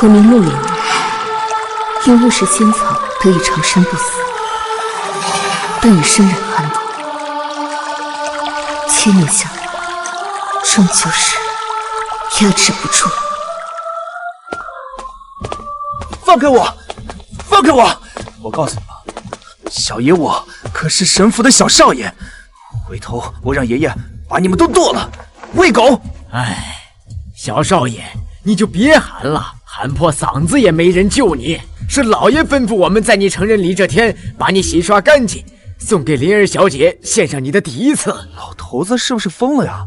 我名木莲，因误食仙草得以长生不死，但也深染寒毒。千年下来，终究是压制不住。放开我！放开我！我告诉你们，小爷我可是神府的小少爷，回头我让爷爷把你们都剁了，喂狗！哎，小少爷，你就别喊了，喊破嗓子也没人救你。是老爷吩咐我们在你成人礼这天把你洗刷干净，送给灵儿小姐献上你的第一次。老头子是不是疯了呀？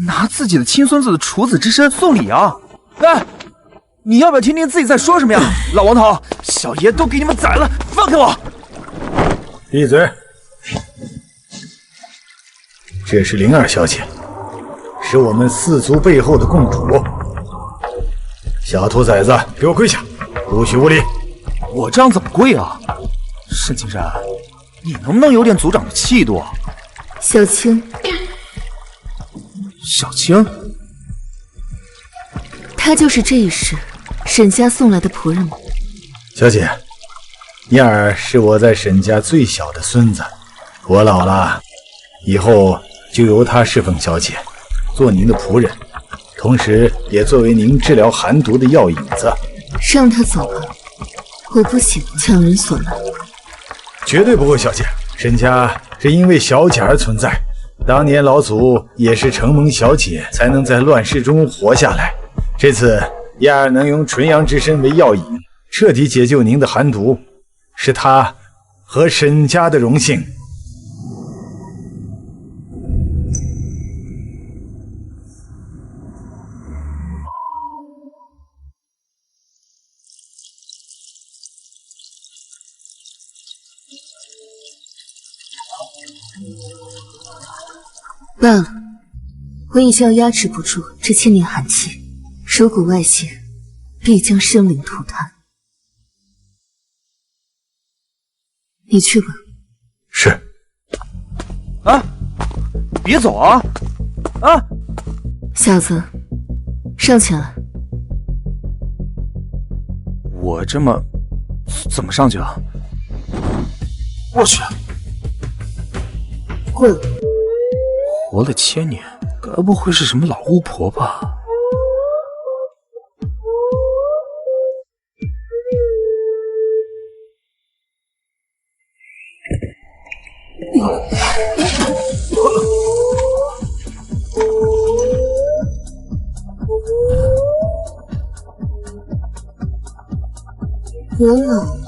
拿自己的亲孙子的处子之身送礼啊！哎，你要不要听听自己在说什么呀？老王头，小爷都给你们宰了，放开我！闭嘴！这是灵儿小姐，是我们四族背后的共主。小兔崽子，给我跪下，不许无礼！我这样怎么跪啊？沈青山，你能不能有点族长的气度啊？小青，小青，他就是这一世沈家送来的仆人吗？小姐，燕儿是我在沈家最小的孙子，我老了以后就由他侍奉小姐，做您的仆人，同时也作为您治疗寒毒的药引子。让他走吧，我不喜欢强人所难。绝对不会，小姐。沈家是因为小姐而存在，当年老祖也是承蒙小姐才能在乱世中活下来。这次燕儿能用纯阳之身为药引，彻底解救您的寒毒，是她和沈家的荣幸。罢了，我已经压制不住这千年寒气，如果外泄，必将生灵涂炭。你去吧。是。啊！别走啊！啊！小子，上前来。我这么怎么上去啊？我去！滚！活了千年，该不会是什么老巫婆吧？我老了。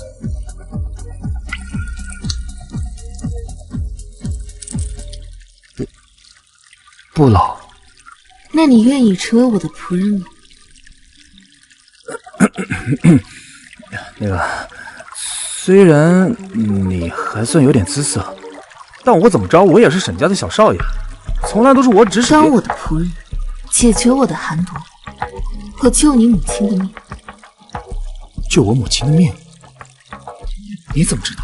不老。那你愿意成为我的仆人吗？那个，虽然你还算有点姿色，但我怎么着，我也是沈家的小少爷，从来都是我指使。当我的仆人，解决我的寒毒，我救你母亲的命。救我母亲的命？你怎么知道？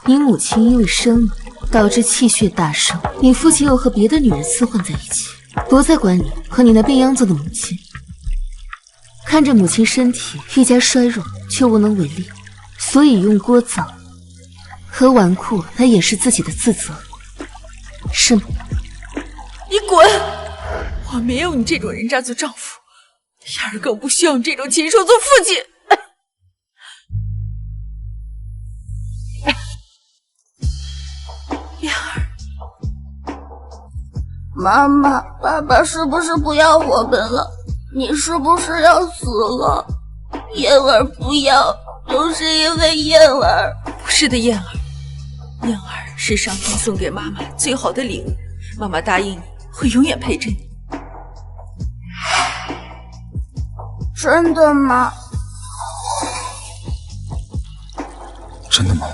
你母亲因为生你，导致气血大伤，你父亲又和别的女人厮混在一起，不再管你和你那病秧子的母亲。看着母亲身体愈加衰弱，却无能为力，所以用聒噪和纨绔来掩饰自己的自责，是吗？你滚！我没有你这种人渣做丈夫，燕儿更不需要你这种禽兽做父亲。燕儿，妈妈，爸爸是不是不要我们了？你是不是要死了？燕儿不要，都是因为燕儿。不是的，燕儿，燕儿是上天送给妈妈最好的礼物，妈妈答应你会永远陪着你。真的吗？真的吗？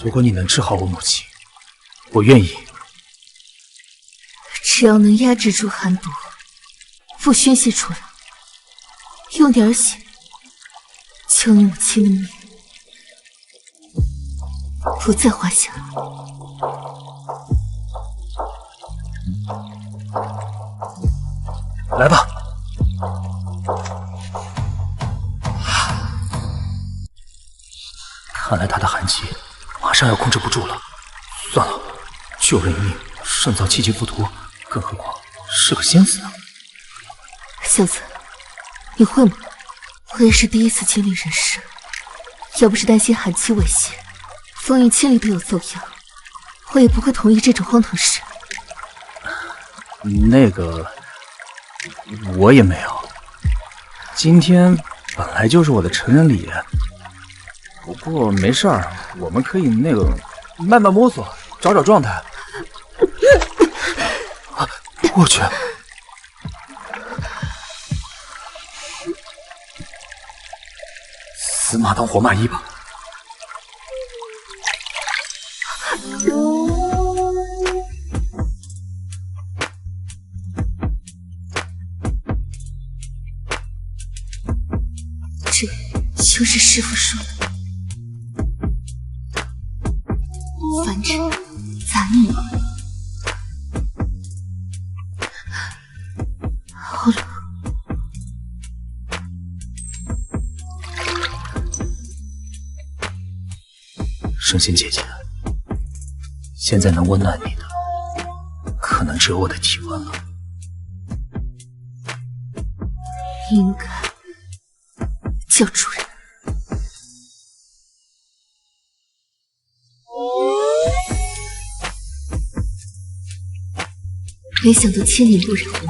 如果你能治好我母亲，我愿意。只要能压制住寒毒，不宣泄出来，用点血救你母亲的命，不在话下。来吧，看来他的寒气马上要控制不住了。算了，救人一命胜造七级浮屠，更何况是个仙子呢。小子，你会吗？我也是第一次经历人事，要不是担心寒气威胁，风云千里都有奏样，我也不会同意这种荒唐事。那个，我也没有。今天本来就是我的成人礼，不过没事儿，我们可以慢慢摸索，找找状态。啊，我去！死马当活马医吧。这就是师父说的繁殖杂育。好冷。神仙姐姐，现在能温暖你的，可能只有我的体温了。应该叫主人。没想到千年不染红尘，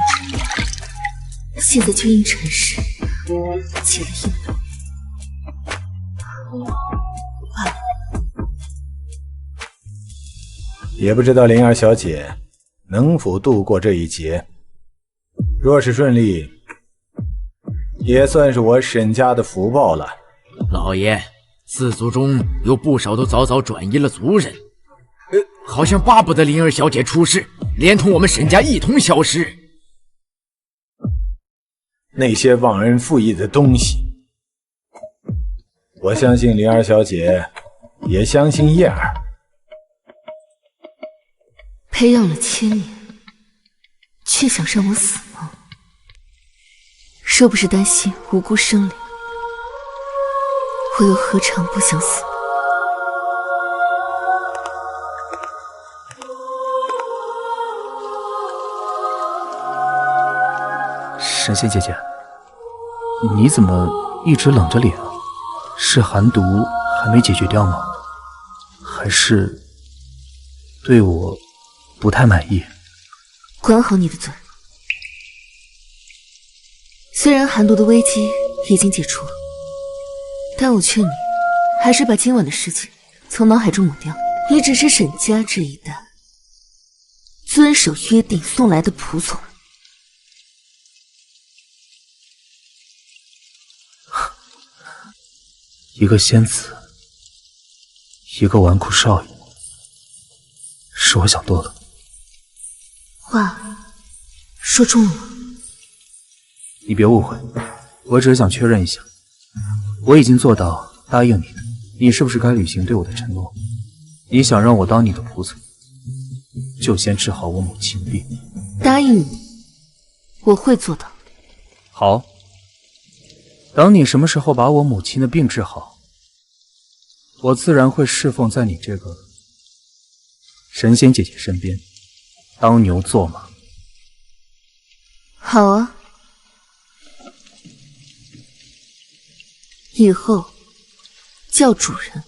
现在就因尘世结了阴谋。完了，也不知道灵儿小姐能否度过这一劫。若是顺利，也算是我沈家的福报了。老爷，四族中有不少都早早转移了族人，好像巴不得灵儿小姐出事，连同我们沈家一同消失。那些忘恩负义的东西，我相信灵儿小姐，也相信叶儿。培养了千年，却想让我死吗？若不是担心无辜生灵，我又何尝不想死？神仙姐姐，你怎么一直冷着脸啊？是寒毒还没解决掉吗？还是对我不太满意？管好你的嘴！虽然寒毒的危机已经解除，但我劝你还是把今晚的事情从脑海中抹掉。你只是沈家这一代遵守约定送来的仆从。一个仙子，一个纨绔少爷，是我想多了。话说中了吗？你别误会，我只是想确认一下，我已经做到答应你的，你是不是该履行对我的承诺？你想让我当你的仆从，就先治好我母亲的病。答应你，我会做到。好，等你什么时候把我母亲的病治好，我自然会侍奉在你这个神仙姐姐身边，当牛做马。好啊，以后叫主人。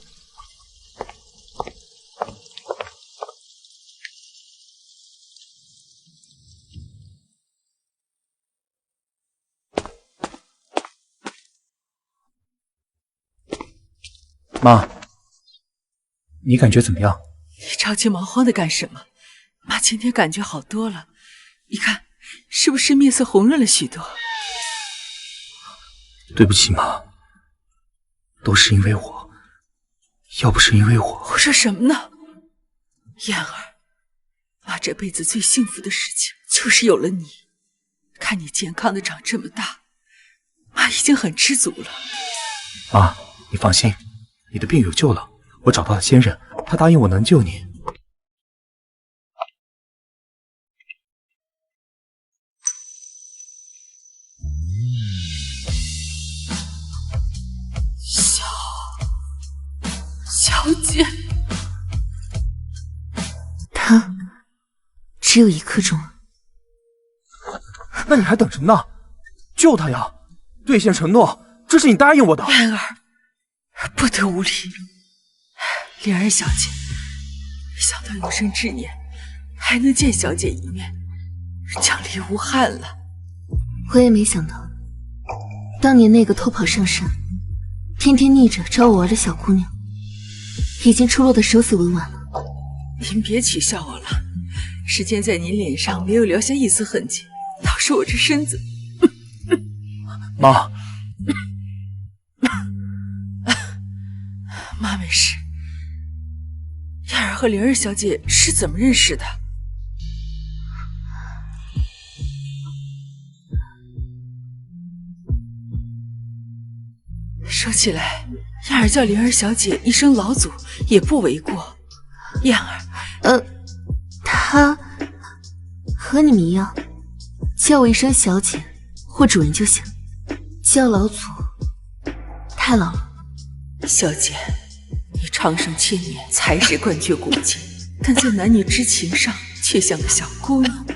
妈，你感觉怎么样？你着急忙慌的干什么？妈今天感觉好多了，你看是不是面色红润了许多？对不起妈，都是因为我，要不是因为我……我说什么呢？燕儿，妈这辈子最幸福的事情就是有了你。看你健康的长这么大，妈已经很知足了。妈，你放心，你的病有救了，我找到了仙人，他答应我能救你。小姐，他只有一刻钟了。那你还等什么呢？救他呀！兑现承诺，这是你答应我的。燕儿，不得无礼。莲儿小姐，想到有生之年还能见小姐一面，奖励无憾了。我也没想到，当年那个偷跑上山，天天逆着找我玩的小姑娘，已经出落得手死文完了。您别取笑我了，时间在您脸上没有留下一丝痕迹，倒是我这身子。妈，妈没事。燕儿和灵儿小姐是怎么认识的？说起来，燕儿叫灵儿小姐一声老祖也不为过。燕儿，她和你们一样，叫我一声小姐或主人就行，叫老祖太老了。小姐，你长生千年，才是冠绝古今，但在男女之情上却像个小姑娘。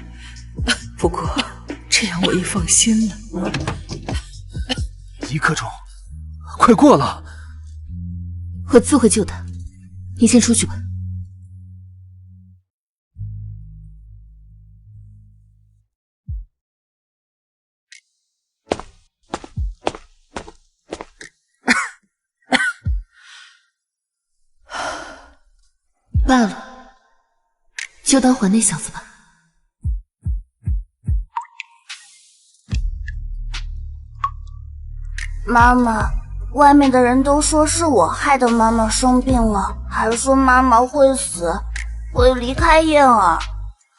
不过这样我也放心了。1刻钟，快过了。我自会救他，你先出去吧。罢了，就当还那小子吧。妈妈，外面的人都说是我害得妈妈生病了，还说妈妈会死，会离开燕儿。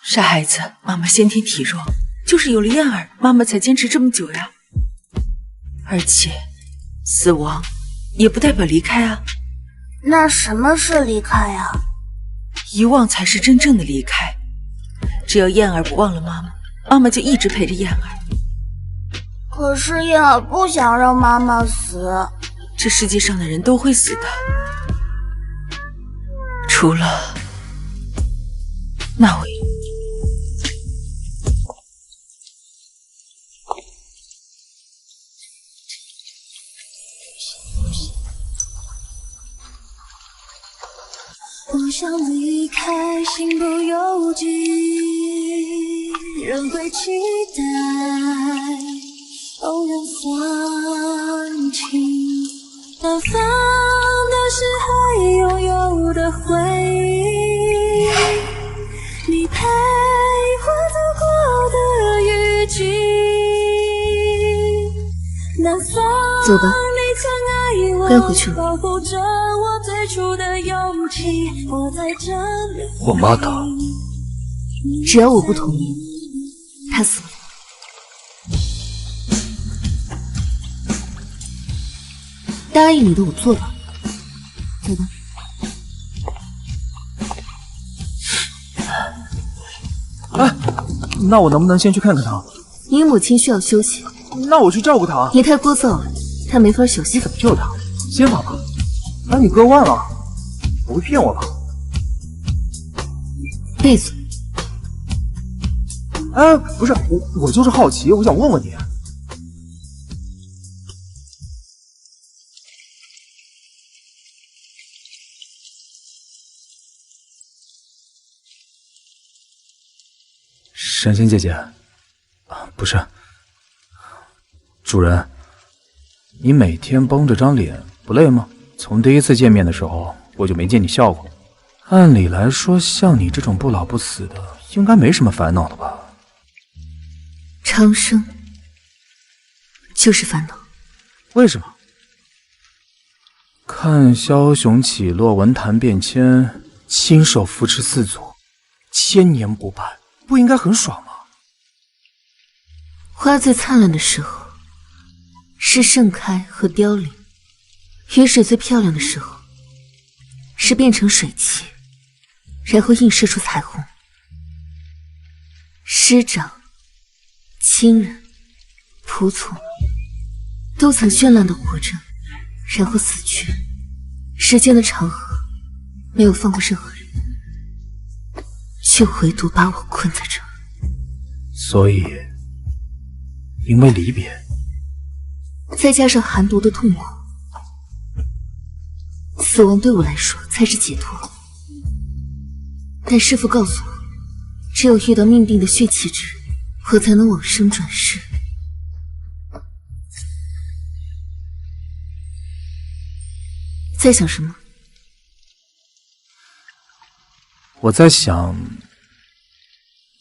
傻孩子，妈妈先天体弱，就是有了燕儿，妈妈才坚持这么久呀。而且，死亡也不代表离开啊。那什么是离开啊？遗忘才是真正的离开。只要燕儿不忘了妈妈，妈妈就一直陪着燕儿。可是燕儿不想让妈妈死。这世界上的人都会死的，除了那位。不想离开，心不由己，仍会期待，永远放弃。但放的是还拥有的回忆，你陪我走过的雨季。南方，走吧，该回去了。保护着我最初的勇气，我在这里。我妈的，只要我不同意，他死不了。答应你的我做到了，走吧。哎，那我能不能先去看看她？你母亲需要休息，那我去照顾她。你太聒噪了，她没法休息。你怎么救她？先跑吧。把你割腕了，不会骗我吧？闭嘴！哎，不是，我就是好奇，我想问问你。神仙姐姐，不是，主人，你每天绷着张脸不累吗？从第一次见面的时候，我就没见你笑过。按理来说，像你这种不老不死的，应该没什么烦恼的吧？长生就是烦恼。为什么？看枭雄起落，文坛变迁，亲手扶持四祖，千年不败，不应该很爽吗？花最灿烂的时候是盛开和凋零，雨水最漂亮的时候是变成水汽，然后映射出彩虹。师长、亲人、仆从都曾绚烂的活着，然后死去。时间的长河没有放过任何人，就唯独把我困在这儿。所以，因为离别，再加上寒毒的痛苦，死亡对我来说才是解脱。但师父告诉我，只有遇到命定的血气之人，我才能往生转世。在想什么？我在想，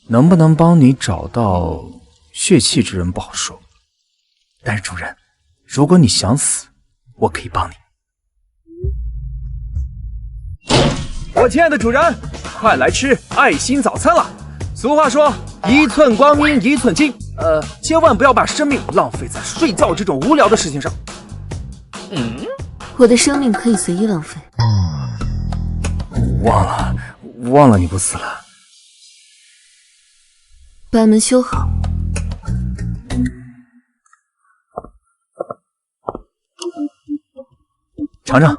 能不能帮你找到血气之人不好说。但是主人，如果你想死，我可以帮你。我亲爱的主人，快来吃爱心早餐了。俗话说，一寸光阴一寸金，千万不要把生命浪费在睡觉这种无聊的事情上。我的生命可以随意浪费。忘了你不死了。把门修好。尝尝，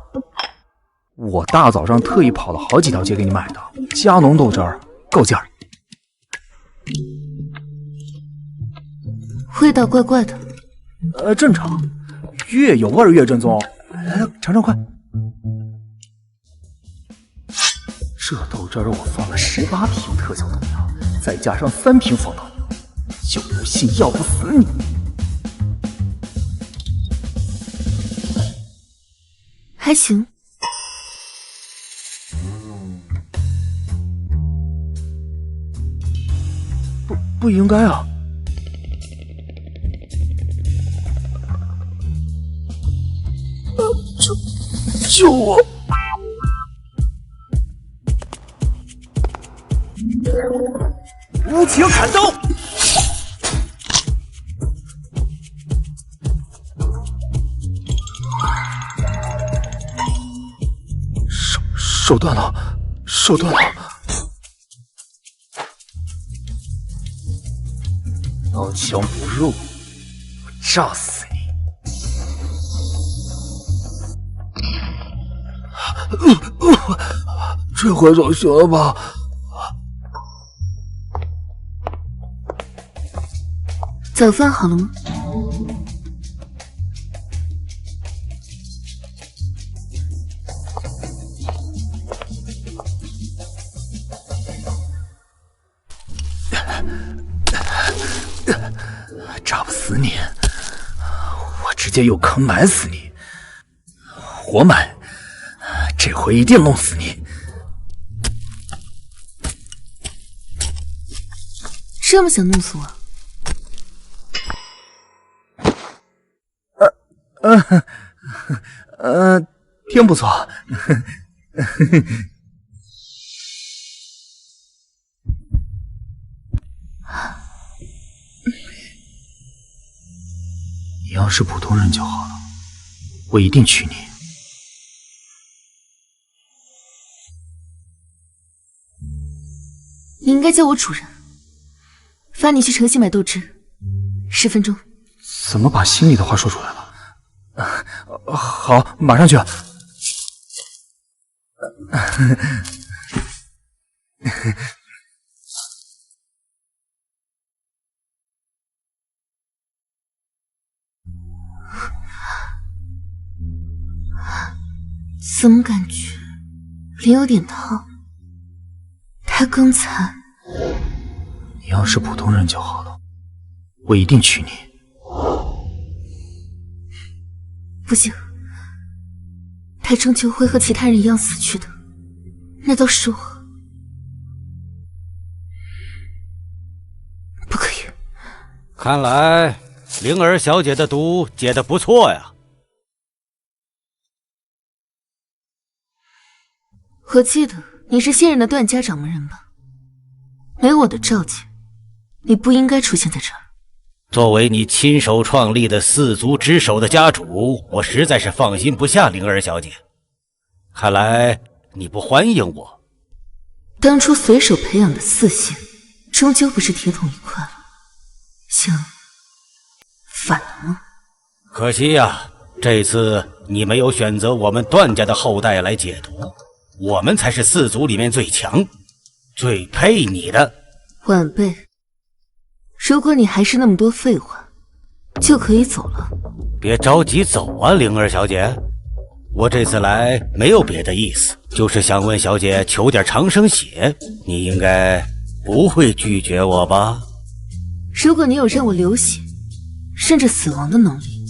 我大早上特意跑了好几条街给你买的加浓豆汁儿，够劲儿。味道怪怪的。正常，越有味越正宗。来，尝尝快。这豆汁儿我放了18瓶特效毒药，再加上3瓶防盗药，就不信药不死你。还行。不应该啊！救我！无情砍刀！手断了，手断了！刀枪不入，我炸死你！这回总行了吧？早饭好了吗？炸不死你，我直接用坑埋死你，活埋，这回一定弄死你。这么想弄死我？真不错。你要是普通人就好了，我一定娶你。你应该叫我主人。发你去城西买豆汁，10分钟。怎么把心里的话说出来了？好，马上去。怎么感觉脸有点烫？他刚才……你要是普通人就好了，我一定娶你。不行，他终究会和其他人一样死去的，那都是我。不可以。看来灵儿小姐的毒解得不错呀。我记得你是现任的段家掌门人吧？没我的召见，你不应该出现在这儿。作为你亲手创立的4族之首的家主，我实在是放心不下灵儿小姐。看来你不欢迎我。当初随手培养的4姓，终究不是铁桶一块了。想反了吗？可惜呀，这次你没有选择我们段家的后代来解毒，我们才是四族里面最强、最配你的。晚辈，如果你还是那么多废话，就可以走了。别着急走啊，灵儿小姐。我这次来没有别的意思，就是想问小姐求点长生血，你应该不会拒绝我吧？如果你有让我流血，甚至死亡的能力，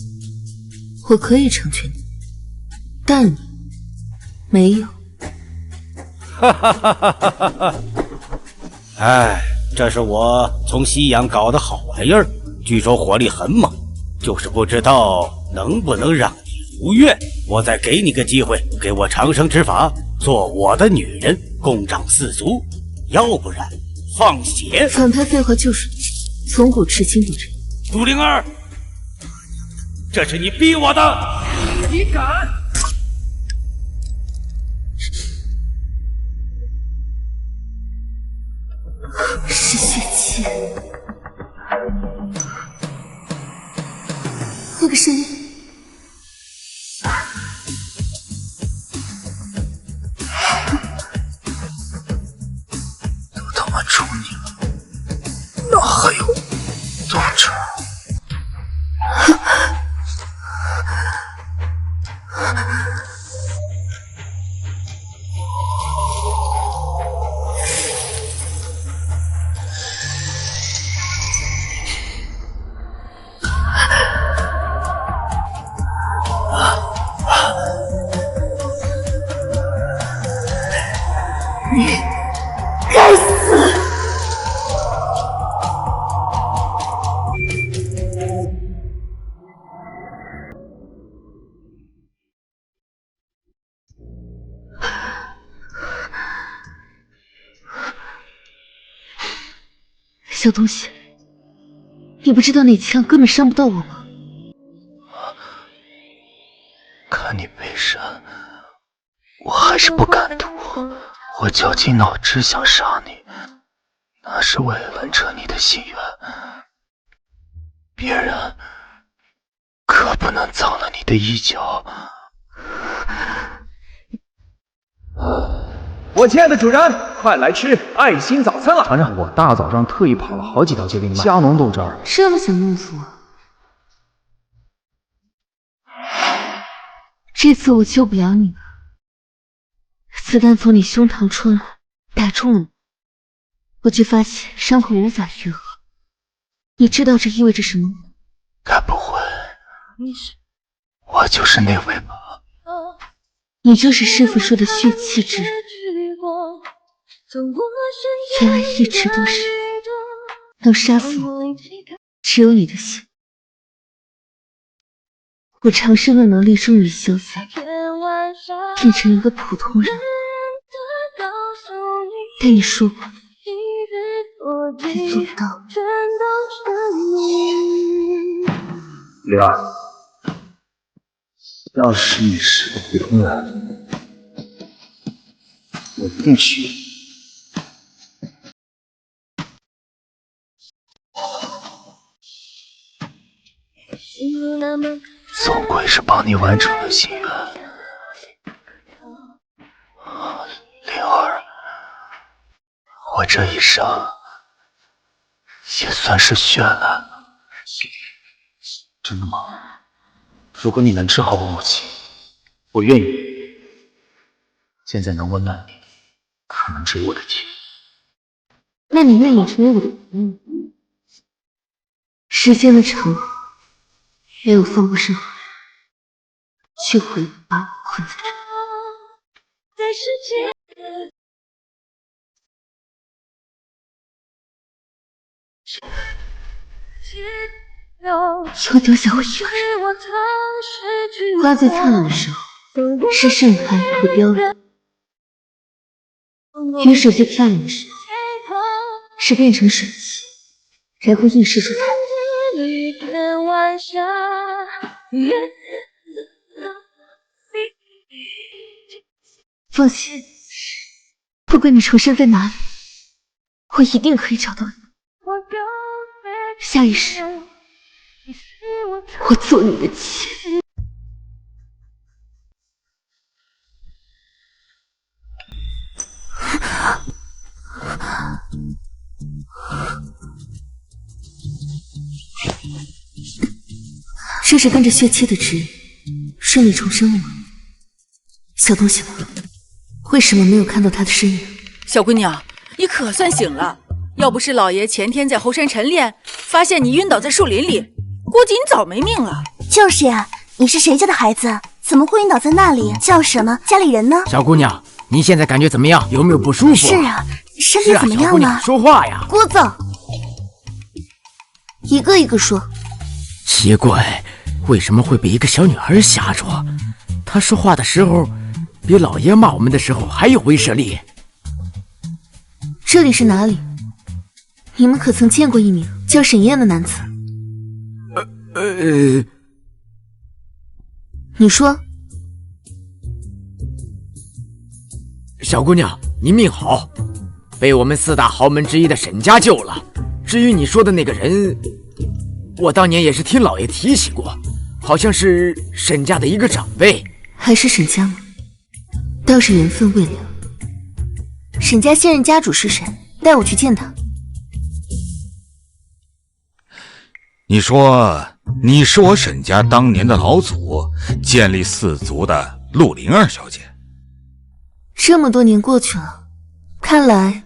我可以成全你，但你没有。哈哈哈哈哈哈！哎，这是我从西洋搞的好玩意儿，据说火力很猛，就是不知道能不能让你如愿。我再给你个机会，给我长生之法，做我的女人，共掌四族，要不然放血。反派废话就是你，从古至今都这样。杜灵儿，这是你逼我的，你敢？是血气，那个声音，都他妈出你了，那还有多少？小东西，你不知道那枪根本伤不到我吗？看你背身，我还是不敢赌。我绞尽脑汁想杀你，那是为了完成你的心愿。别人可不能脏了你的衣角。我亲爱的主人，快来吃爱心早餐了！尝尝我大早上特意跑了好几条街给你买加浓豆汁儿。这么想弄死我？这次我救不了你了。子弹从你胸膛穿过，打中了我，我却发现伤口无法愈合。你知道这意味着什么吗？该不会我就是那位吧？你就是师父说的血气之人。原来一直都是能杀死我，只有你的心。我长生的能力终于消散，变成一个普通人。但你说过，你做不到。灵儿，要是你是个普通人，我一定许你。总归是帮你完成了心愿。灵儿，我这一生也算是绚烂了。真的吗？如果你能治好我母亲，我愿意。现在能温暖你，可能只有我的亲。那你愿意成为我的朋友？时间的长河没有放过任何人，却会把我困在这里。又丢下我一个人。花最灿烂的时候是盛开和凋零，雨水最漂亮的时候是变成水汽，然后映射出彩虹。放心，不管你重生在哪里，我一定可以找到你。下一世，我做你的妻。这是跟着血妻的指引，顺利重生了吗？小东西呢？为什么没有看到他的身影？小姑娘，你可算醒了。要不是老爷前天在后山晨练，发现你晕倒在树林里，估计你早没命了。就是呀，你是谁家的孩子？怎么会晕倒在那里？叫什么？家里人呢？小姑娘，你现在感觉怎么样？有没有不舒服？是啊，身体怎么样小姑娘，说话呀！聒噪，一个一个说。奇怪，为什么会被一个小女孩吓着？她说话的时候，比老爷骂我们的时候还有威慑力。这里是哪里？你们可曾见过一名叫沈燕的男子？你说。小姑娘，你命好，被我们4大豪门之一的沈家救了。至于你说的那个人，我当年也是听老爷提起过，好像是沈家的一个长辈。还是沈家吗？倒是缘分未了。沈家现任家主是谁？带我去见他。你说你是我沈家当年的老祖，建立4族的陆灵儿小姐。这么多年过去了，看来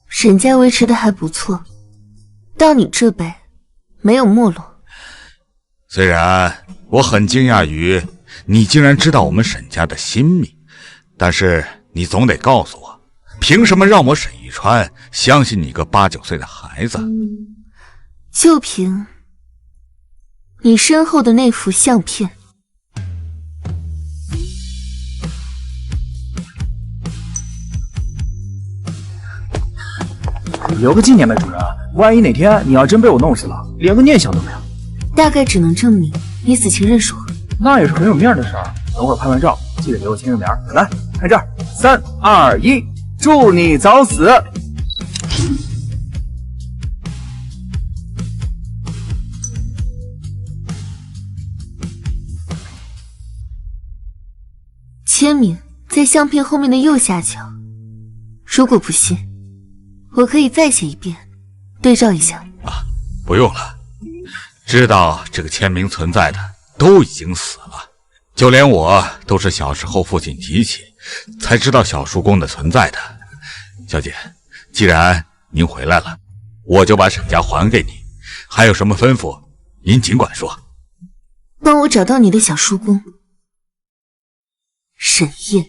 沈家维持的还不错，到你这辈没有没落。虽然我很惊讶于你竟然知道我们沈家的心秘，但是你总得告诉我，凭什么让我沈一川相信你个8、9岁的孩子？就凭你身后的那幅相片。留个纪念呗，主人。万一哪天你要真被我弄死了，连个念想都没有。大概只能证明你死前认识我。那也是很有面的事儿。等会儿拍完照，记得给我签个名。来，看这儿，3、2、1，祝你早死。签名在相片后面的右下角。如果不信，我可以再写一遍，对照一下。不用了，知道这个签名存在的都已经死了，就连我都是小时候父亲提起才知道小叔公的存在的。小姐，既然您回来了，我就把沈家还给你，还有什么吩咐您尽管说。帮我找到你的小叔公沈燕。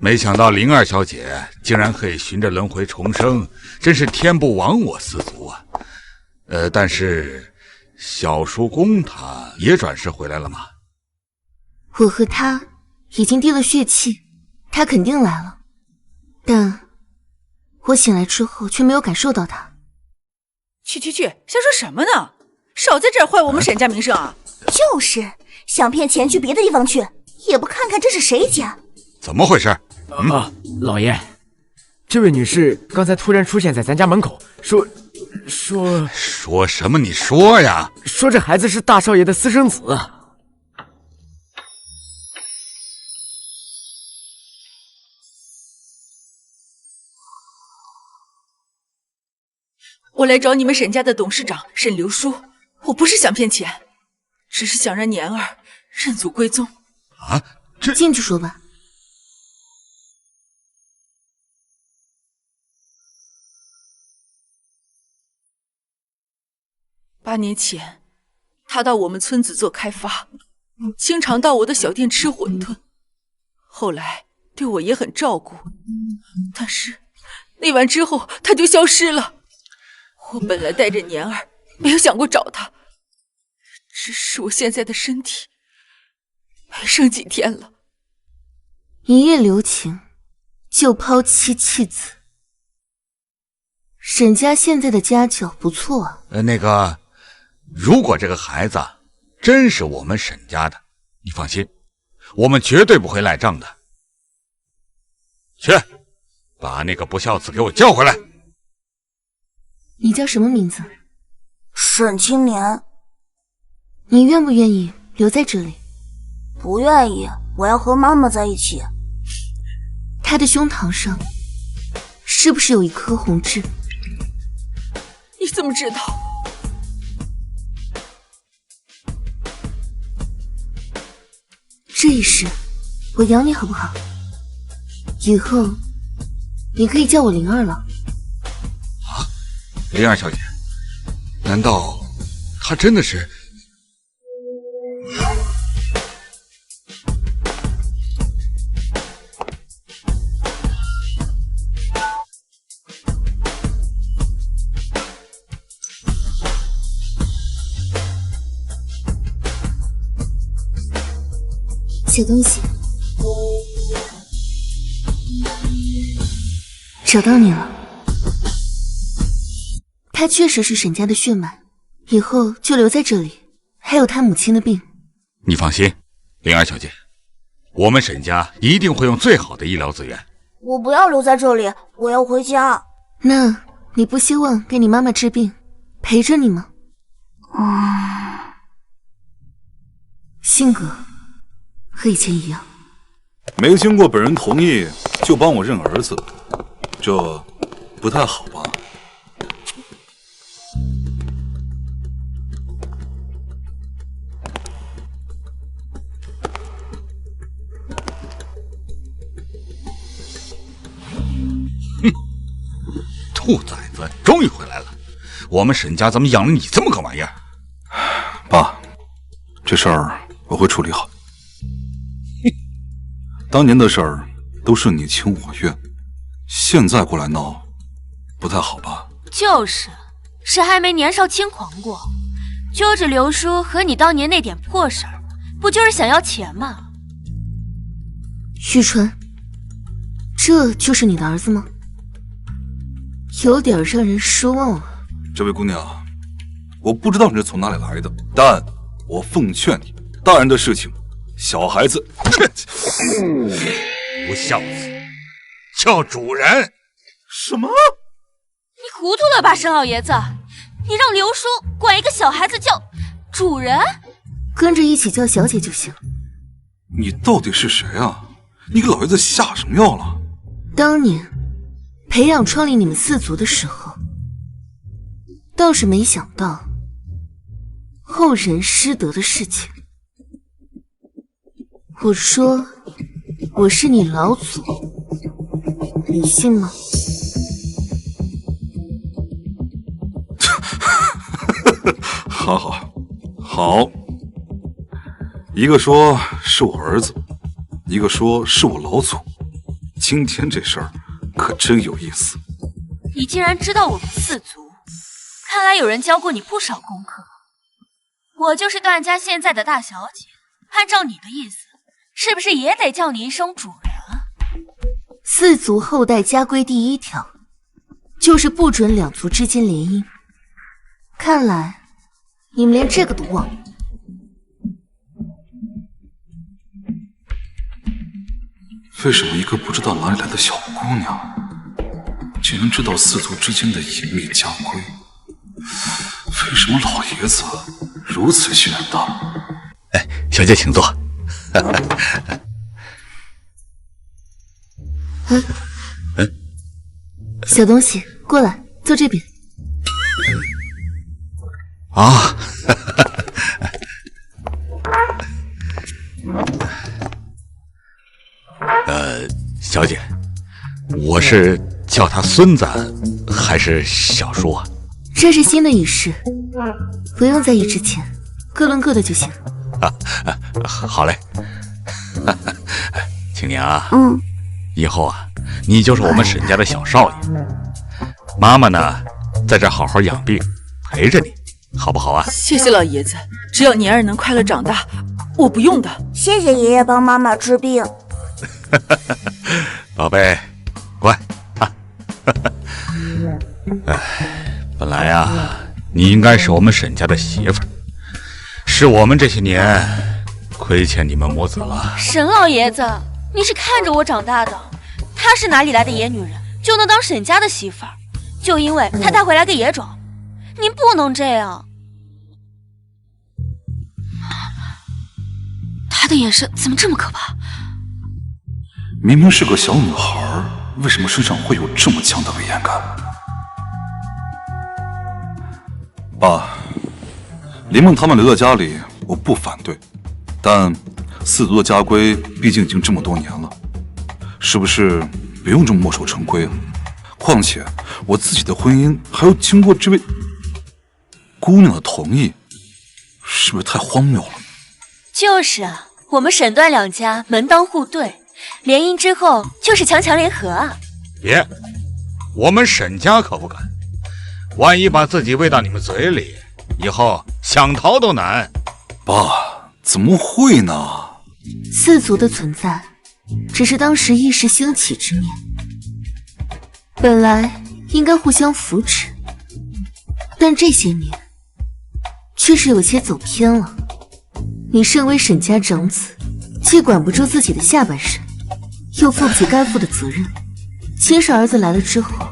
没想到灵儿小姐竟然可以循着轮回重生，真是天不亡我4族啊！但是小叔公他也转世回来了吗？我和他已经滴了血气，他肯定来了，但我醒来之后却没有感受到他。去，瞎说什么呢？少在这儿坏我们沈家名声啊！就是想骗钱去别的地方去，也不看看这是谁家。怎么回事？老爷，这位女士刚才突然出现在咱家门口，说什么？你说呀！说这孩子是大少爷的私生子。我来找你们沈家的董事长沈流书，我不是想骗钱，只是想让年儿认祖归宗。啊，这进去说吧。8年前，他到我们村子做开发，经常到我的小店吃馄饨。后来对我也很照顾，但是那晚之后他就消失了。我本来带着年儿，没有想过找他，只是我现在的身体没剩几天了。一夜留情，就抛妻弃子。沈家现在的家教不错啊。如果这个孩子真是我们沈家的，你放心，我们绝对不会赖账的。去，把那个不孝子给我叫回来。你叫什么名字？沈青年。你愿不愿意留在这里？不愿意，我要和妈妈在一起。他的胸膛上是不是有一颗红痣？你怎么知道？这一世，我养你好不好？以后你可以叫我灵儿了。啊，灵儿小姐，难道她真的是？小东西，找到你了。他确实是沈家的血脉，以后就留在这里。还有他母亲的病，你放心，灵儿小姐，我们沈家一定会用最好的医疗资源。我不要留在这里，我要回家。那你不希望给你妈妈治病，陪着你吗？性格和以前一样。没经过本人同意就帮我认儿子，这不太好吧？兔崽子终于回来了，我们沈家怎么养了你这么个玩意儿？爸，这事儿我会处理好。当年的事儿都是你情我愿，现在过来闹，不太好吧？就是，谁还没年少轻狂过？揪着刘叔和你当年那点破事儿，不就是想要钱吗？玉川，这就是你的儿子吗？有点让人失望了。这位姑娘，我不知道你是从哪里来的，但我奉劝你，大人的事情，小孩子。不孝子，叫主人。什么？你糊涂了吧，沈老爷子？你让刘叔管一个小孩子叫主人？跟着一起叫小姐就行。你到底是谁啊？你给老爷子下什么药了？当年培养创立你们四族的时候，倒是没想到后人失德的事情。我说我是你老祖，你信吗？好好好，一个说是我儿子，一个说是我老祖。今天这事儿可真有意思。你竟然知道我们四族，看来有人教过你不少功课。我就是段家现在的大小姐，按照你的意思，是不是也得叫你一声主人啊？四族后代家规第1条，就是不准两族之间联姻。看来你们连这个都忘了。为什么一个不知道哪里来的小姑娘，竟然知道四族之间的隐秘家规？为什么老爷子如此轩然大悟？哎，小姐请坐。小东西，过来，坐这边。啊，小姐，我是叫他孙子还是小叔啊？这是新的仪式，不用在意之前，各论各的就行。好嘞，青娘啊，以后啊，你就是我们沈家的小少爷，妈妈呢，在这好好养病，陪着你，好不好啊？谢谢老爷子，只要年儿能快乐长大，我不用的。谢谢爷爷帮妈妈治病。宝贝，乖啊！哎，本来啊，你应该是我们沈家的媳妇儿，是我们这些年亏欠你们母子了。沈老爷子，你是看着我长大的，她是哪里来的野女人，就能当沈家的媳妇儿？就因为她带回来个野种，您不能这样。她的眼神怎么这么可怕？明明是个小女孩，为什么身上会有这么强的威严感？爸，林梦他们留在家里，我不反对，但四族的家规毕竟已经这么多年了，是不是不用这么墨守成规啊？况且我自己的婚姻还要经过这位姑娘的同意，是不是太荒谬了？就是啊，我们沈段两家门当户对，联姻之后就是强强联合啊。别，我们沈家可不敢，万一把自己喂到你们嘴里，以后想逃都难。爸，怎么会呢？四族的存在，只是当时一时兴起之念，本来应该互相扶持，但这些年却是有些走偏了。你身为沈家长子，既管不住自己的下半身，又负不起该负的责任。亲生儿子来了之后，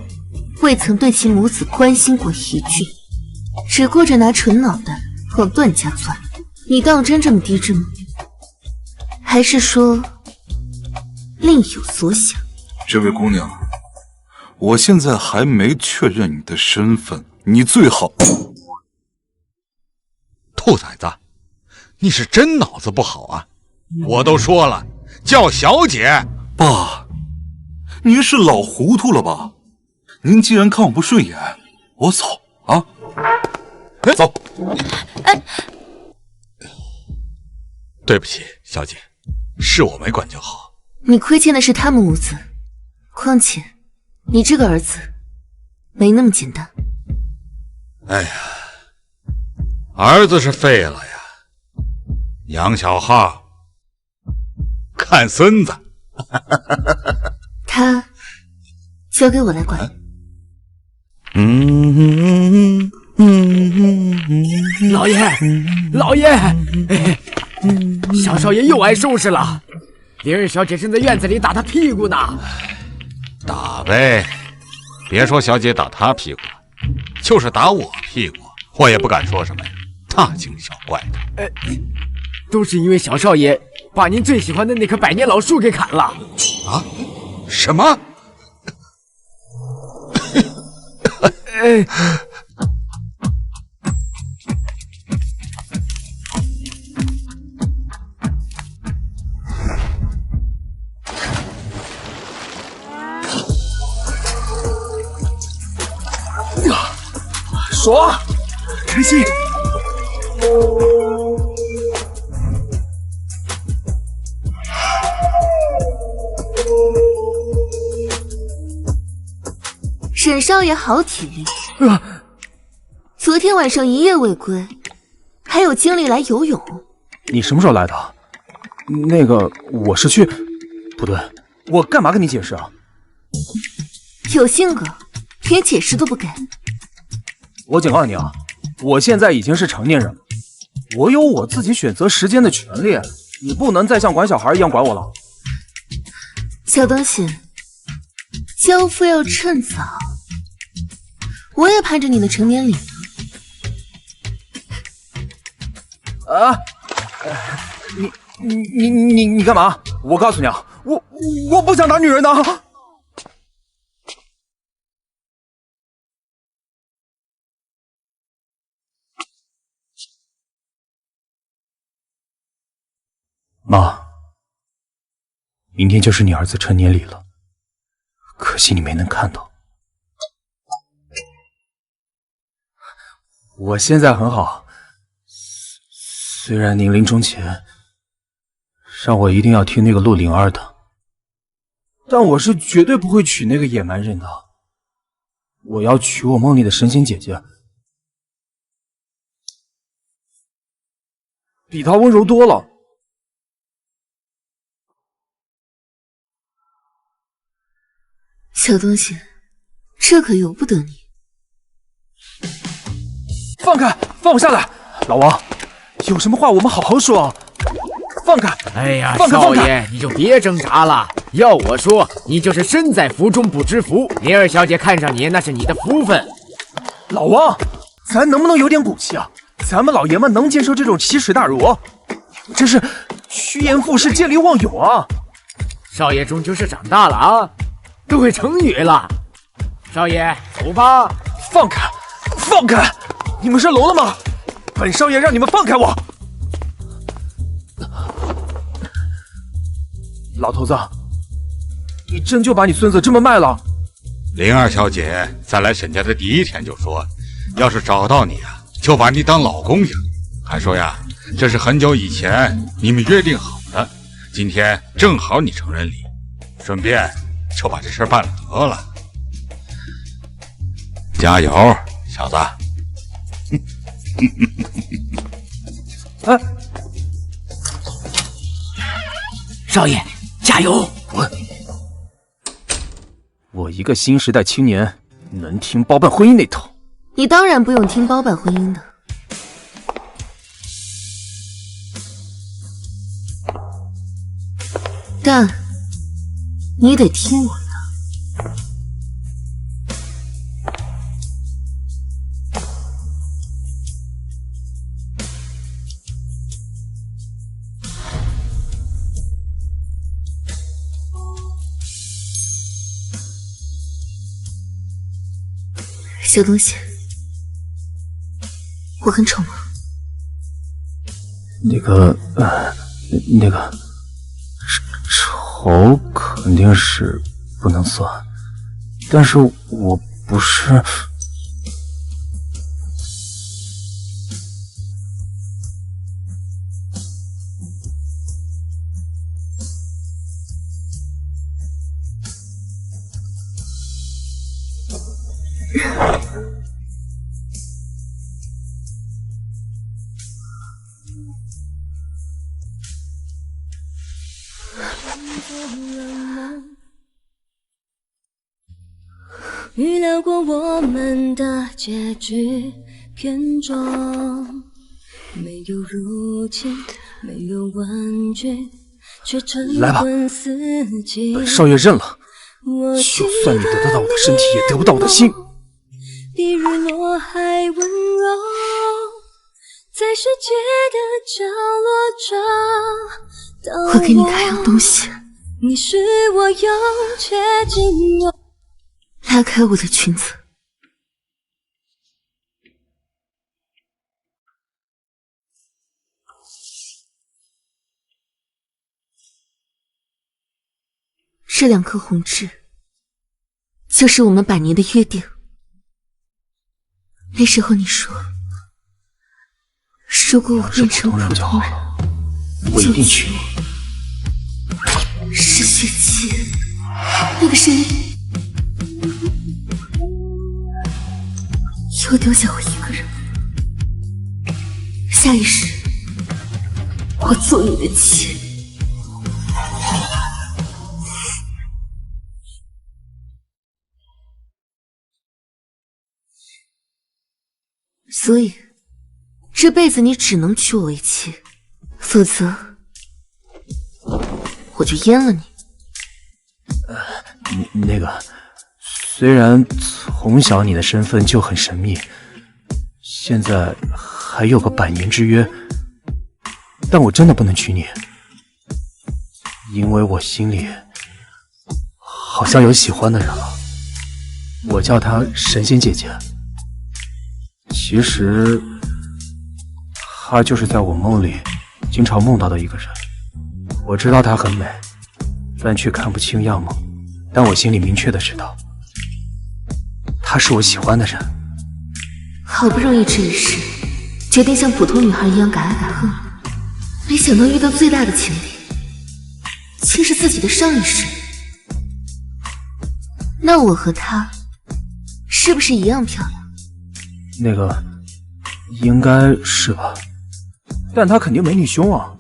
未曾对其母子关心过一句，只顾着拿蠢脑袋往段家钻。你当真这么低智吗？还是说另有所想？这位姑娘，我现在还没确认你的身份，你最好……兔崽子，你是真脑子不好啊！我都说了，叫小姐。爸，您是老糊涂了吧？您既然看我不顺眼，我走啊！走。对不起，小姐，是我没管教好。你亏欠的是他们母子，况且你这个儿子没那么简单。哎呀，儿子是废了呀，养小号，看孙子。他交给我来管。老爷，老爷，小少爷又挨收拾了。灵儿小姐正在院子里打他屁股呢。打呗，别说小姐打他屁股了，就是打我屁股，我也不敢说什么呀，大惊小怪的。都是因为小少爷把您最喜欢的那棵百年老树给砍了。啊？什么？爽，开心。沈少爷好体力，昨天晚上一夜未归，还有精力来游泳。你什么时候来的？那个，我是去……不对，我干嘛跟你解释啊？有性格，连解释都不给。我警告你啊，我现在已经是成年人了，我有我自己选择时间的权利，你不能再像管小孩一样管我了。小东西，交付要趁早，我也盼着你的成年礼呢。啊，你干嘛？我告诉你啊，我不想打女人的。妈，明天就是你儿子成年礼了，可惜你没能看到。我现在很好，虽然您临终前让我一定要听那个陆灵儿的，但我是绝对不会娶那个野蛮人的。我要娶我梦里的神仙姐姐，比她温柔多了。小东西，这可由不得你。放开，放我下来！老王，有什么话我们好好说。放开！哎呀，少爷，你就别挣扎了。要我说，你就是身在福中不知福。灵儿小姐看上你，那是你的福分。老王，咱能不能有点骨气啊？咱们老爷们能接受这种奇耻大辱？你这是趋炎附势、借力妄勇啊！少爷终究是长大了啊，都会成语了。少爷，走吧。放开，放开！你们是聋了吗？本少爷让你们放开我！老头子，你真就把你孙子这么卖了？灵儿小姐在来沈家的第一天就说，要是找到你啊，就把你当老公养。还说呀，这是很久以前你们约定好的，今天正好你成人礼，顺便就把这事办了得了。加油，小子！哎，少爷，加油！我一个新时代青年，能听包办婚姻那套？你当然不用听包办婚姻的。但你得听我的。小东西，我很丑吗？那个丑肯定是不能算，但是我不是。预料过我们的结局偏重，没有如今，没有婉拒，却沉沦四季。本少爷认了，就算你得到我的身体，也得不到我的心。比日落还温柔，在世界的角落找到我给你看样东西。你是我有且仅有。拉开我的裙子。这2颗红痣，就是我们100年的约定。那时候你说，如果我变成普通人，我一定娶你。是血姬，那个声音。又丢下我一个人，下一世我做你的妾。所以这辈子你只能娶我为妻，否则我就阉了你。那个，虽然从小你的身份就很神秘，现在还有个100年之约，但我真的不能娶你，因为我心里好像有喜欢的人了。我叫她神仙姐姐，其实她就是在我梦里经常梦到的一个人。我知道她很美，但却看不清样貌，但我心里明确的知道，她是我喜欢的人。好不容易这一世决定像普通女孩一样敢爱敢恨，没想到遇到最大的情敌，竟是自己的上一世。那我和她是不是一样漂亮？那个，应该是吧，但她肯定没你凶啊。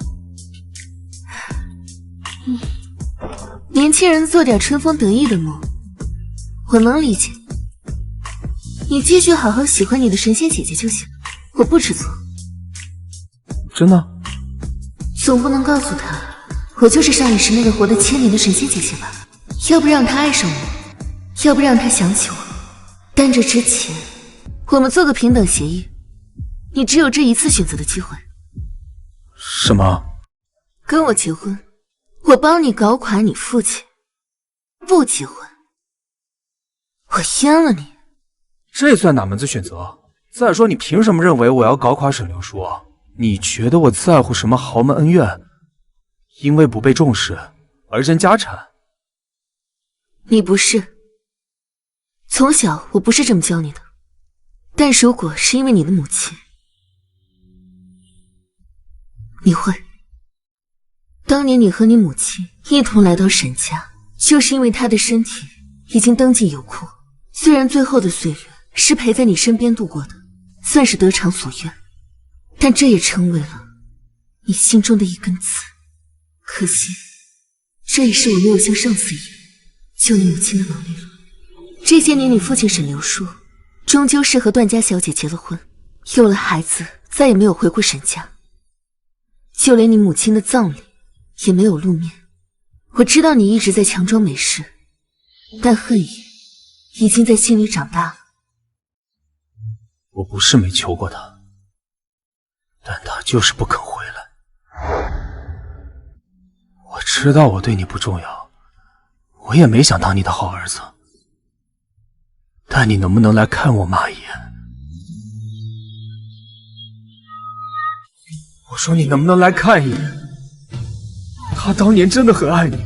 年轻人做点春风得意的梦，我能理解。你继续好好喜欢你的神仙姐姐就行，我不知错。真的？总不能告诉她，我就是上一世那个活得1000年的神仙姐姐吧？要不让她爱上我，要不让她想起我。但这之前，我们做个平等协议，你只有这一次选择的机会。什么？跟我结婚，我帮你搞垮你父亲；不结婚，我阉了你。这算哪门子选择？再说，你凭什么认为我要搞垮沈流书？你觉得我在乎什么豪门恩怨？因为不被重视而争家产？你不是。从小我不是这么教你的，但如果是因为你的母亲，你会。当年你和你母亲一同来到沈家，就是因为她的身体已经登进油库，虽然最后的岁月是陪在你身边度过的，算是得偿所愿，但这也成为了你心中的一根刺。可惜，这也是我没有像上次一样救你母亲的能力了。这些年，你父亲沈流书终究是和段家小姐结了婚，有了孩子，再也没有回过沈家，就连你母亲的葬礼也没有露面。我知道你一直在强装没事，但恨意已经在心里长大了。我不是没求过他，但他就是不肯回来。我知道我对你不重要，我也没想当你的好儿子，但你能不能来看我妈一眼？我说你能不能来看一眼？他当年真的很爱你，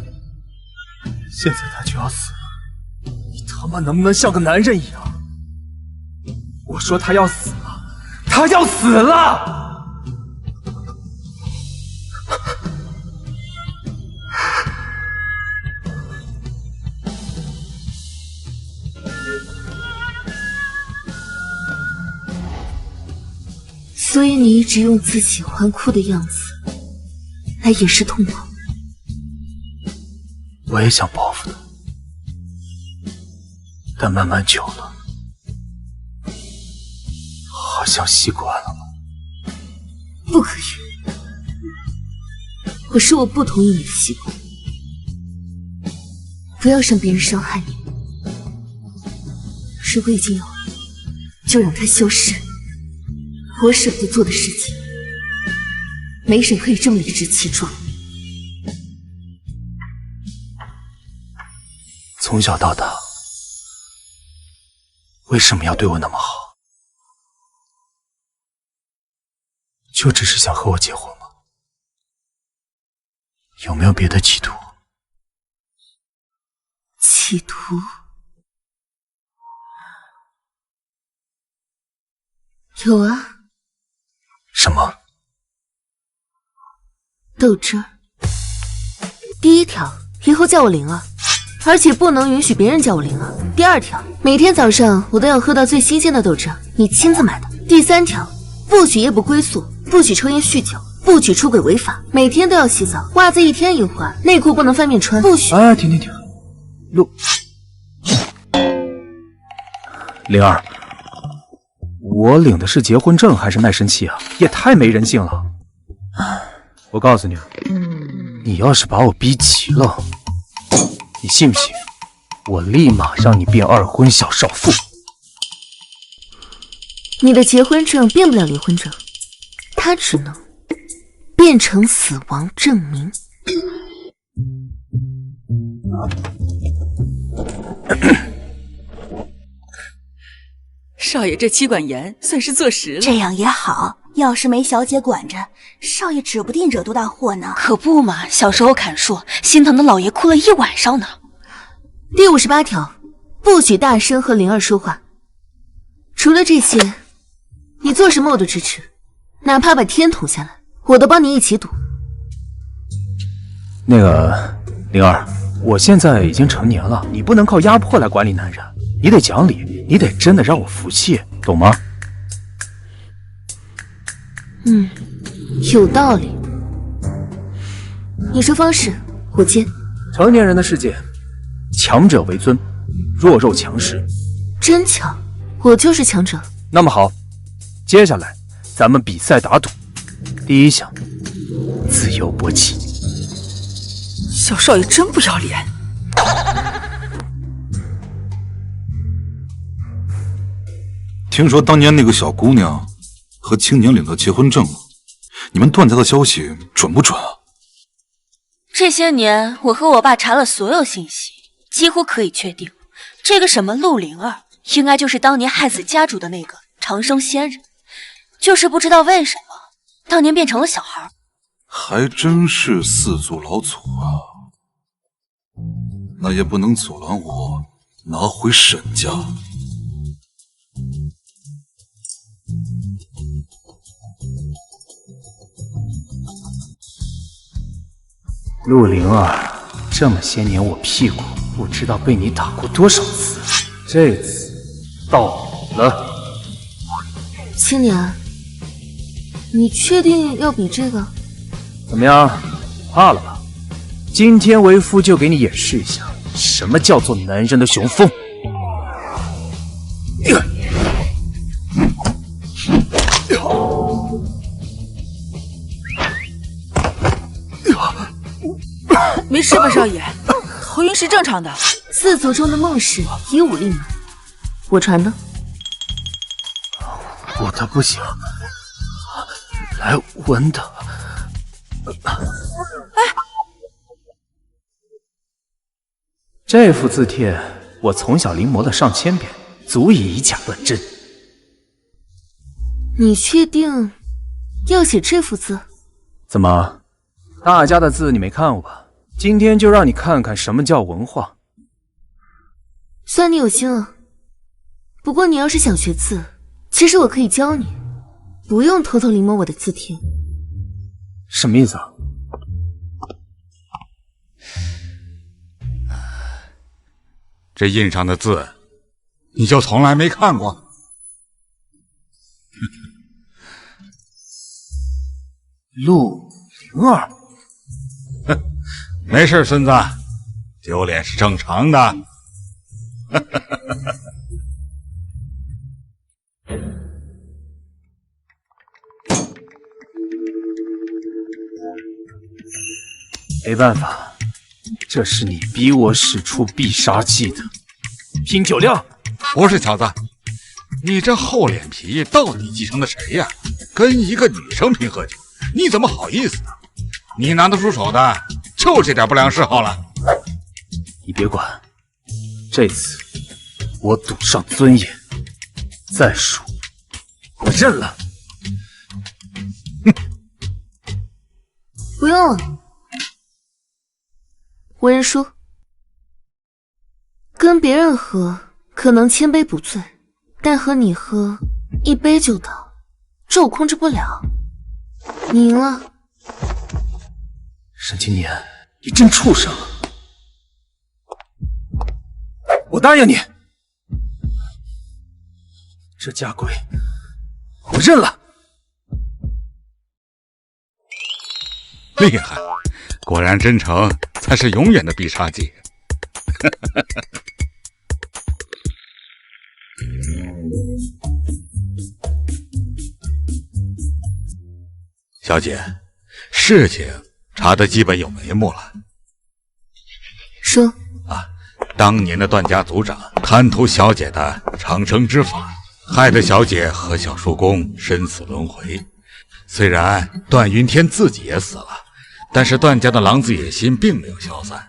现在他就要死了，你他妈能不能像个男人一样？我说他要死了，他要死了！所以你一直用自己欢哭的样子来掩饰痛苦。我也想报复他，但慢慢久了，好像习惯了吧。不可以，我说我不同意你的习惯，不要让别人伤害你。如果已经有了，就让它消失。我舍不得做的事情，没人可以这么理直气壮。从小到大，为什么要对我那么好？就只是想和我结婚吗？有没有别的企图？企图？有啊。什么？豆汁儿。第一条，以后叫我灵儿，而且不能允许别人叫我灵儿。第二条，每天早上我都要喝到最新鲜的豆汁儿，你亲自买的。第三条，不许夜不归宿，不许抽烟酗酒，不许出轨违法，每天都要洗澡，袜子一天一换，内裤不能翻面穿，不许。哎，停！灵儿，我领的是结婚证还是卖身契啊？也太没人性了！我告诉你，你要是把我逼急了，你信不信我立马让你变二婚小少妇？你的结婚证变不了离婚证，它只能变成死亡证明。少爷这妻管严算是坐实了。这样也好，要是没小姐管着，少爷指不定惹多大祸呢。可不嘛，小时候砍树，心疼的老爷哭了一晚上呢。第58条，不许大声和灵儿说话。除了这些，你做什么我都支持，哪怕把天捅下来，我都帮你一起赌。那个灵儿，我现在已经成年了，你不能靠压迫来管理男人，你得讲理，你得真的让我服气，懂吗？有道理。你说方式，我接。成年人的世界，强者为尊，弱肉强食。真巧，我就是强者。那么好，接下来咱们比赛打赌，第一项自由搏击。小少爷真不要脸！听说当年那个小姑娘和青年领了结婚证，你们段家的消息准不准啊？这些年，我和我爸查了所有信息，几乎可以确定，这个什么陆灵儿，应该就是当年害死家主的那个长生仙人，就是不知道为什么当年变成了小孩。还真是四族老祖啊！那也不能阻拦我拿回沈家。陆灵儿，这么些年我屁股不知道被你打过多少次，这次到你了。青年，你确定要比这个？怎么样，怕了吧？今天为夫就给你演示一下，什么叫做男人的雄风。没事吧，少爷？头晕是正常的。四族中的孟氏以武立门，我传的。我的不行，来文的。这幅字帖我从小临摹了上千遍，足以以假乱真。你确定要写这幅字？怎么，大家的字你没看过吧？今天就让你看看什么叫文化。算你有心了。不过你要是想学字，其实我可以教你，不用偷偷临摹我的字帖。什么意思啊？这印上的字，你就从来没看过？陆灵儿，没事，孙子，丢脸是正常的。没办法，这是你逼我使出必杀技的。拼酒量！不是小子，你这厚脸皮到底继承的谁呀？跟一个女生拼喝酒，你怎么好意思呢？你拿得出手的就这点不良嗜好了。你别管，这次我赌上尊严，再输我认了。不用了。文人说，跟别人喝可能千杯不醉，但和你喝一杯就倒，这我控制不了。你赢了。沈青年，你真畜生！我答应你，这家规我认了。厉害，果然真诚才是永远的必杀技。小姐，事情查得基本有眉目了。说啊，当年的段家族长贪图小姐的长生之法，害得小姐和小叔公生死轮回。虽然段云天自己也死了，但是段家的狼子野心并没有消散。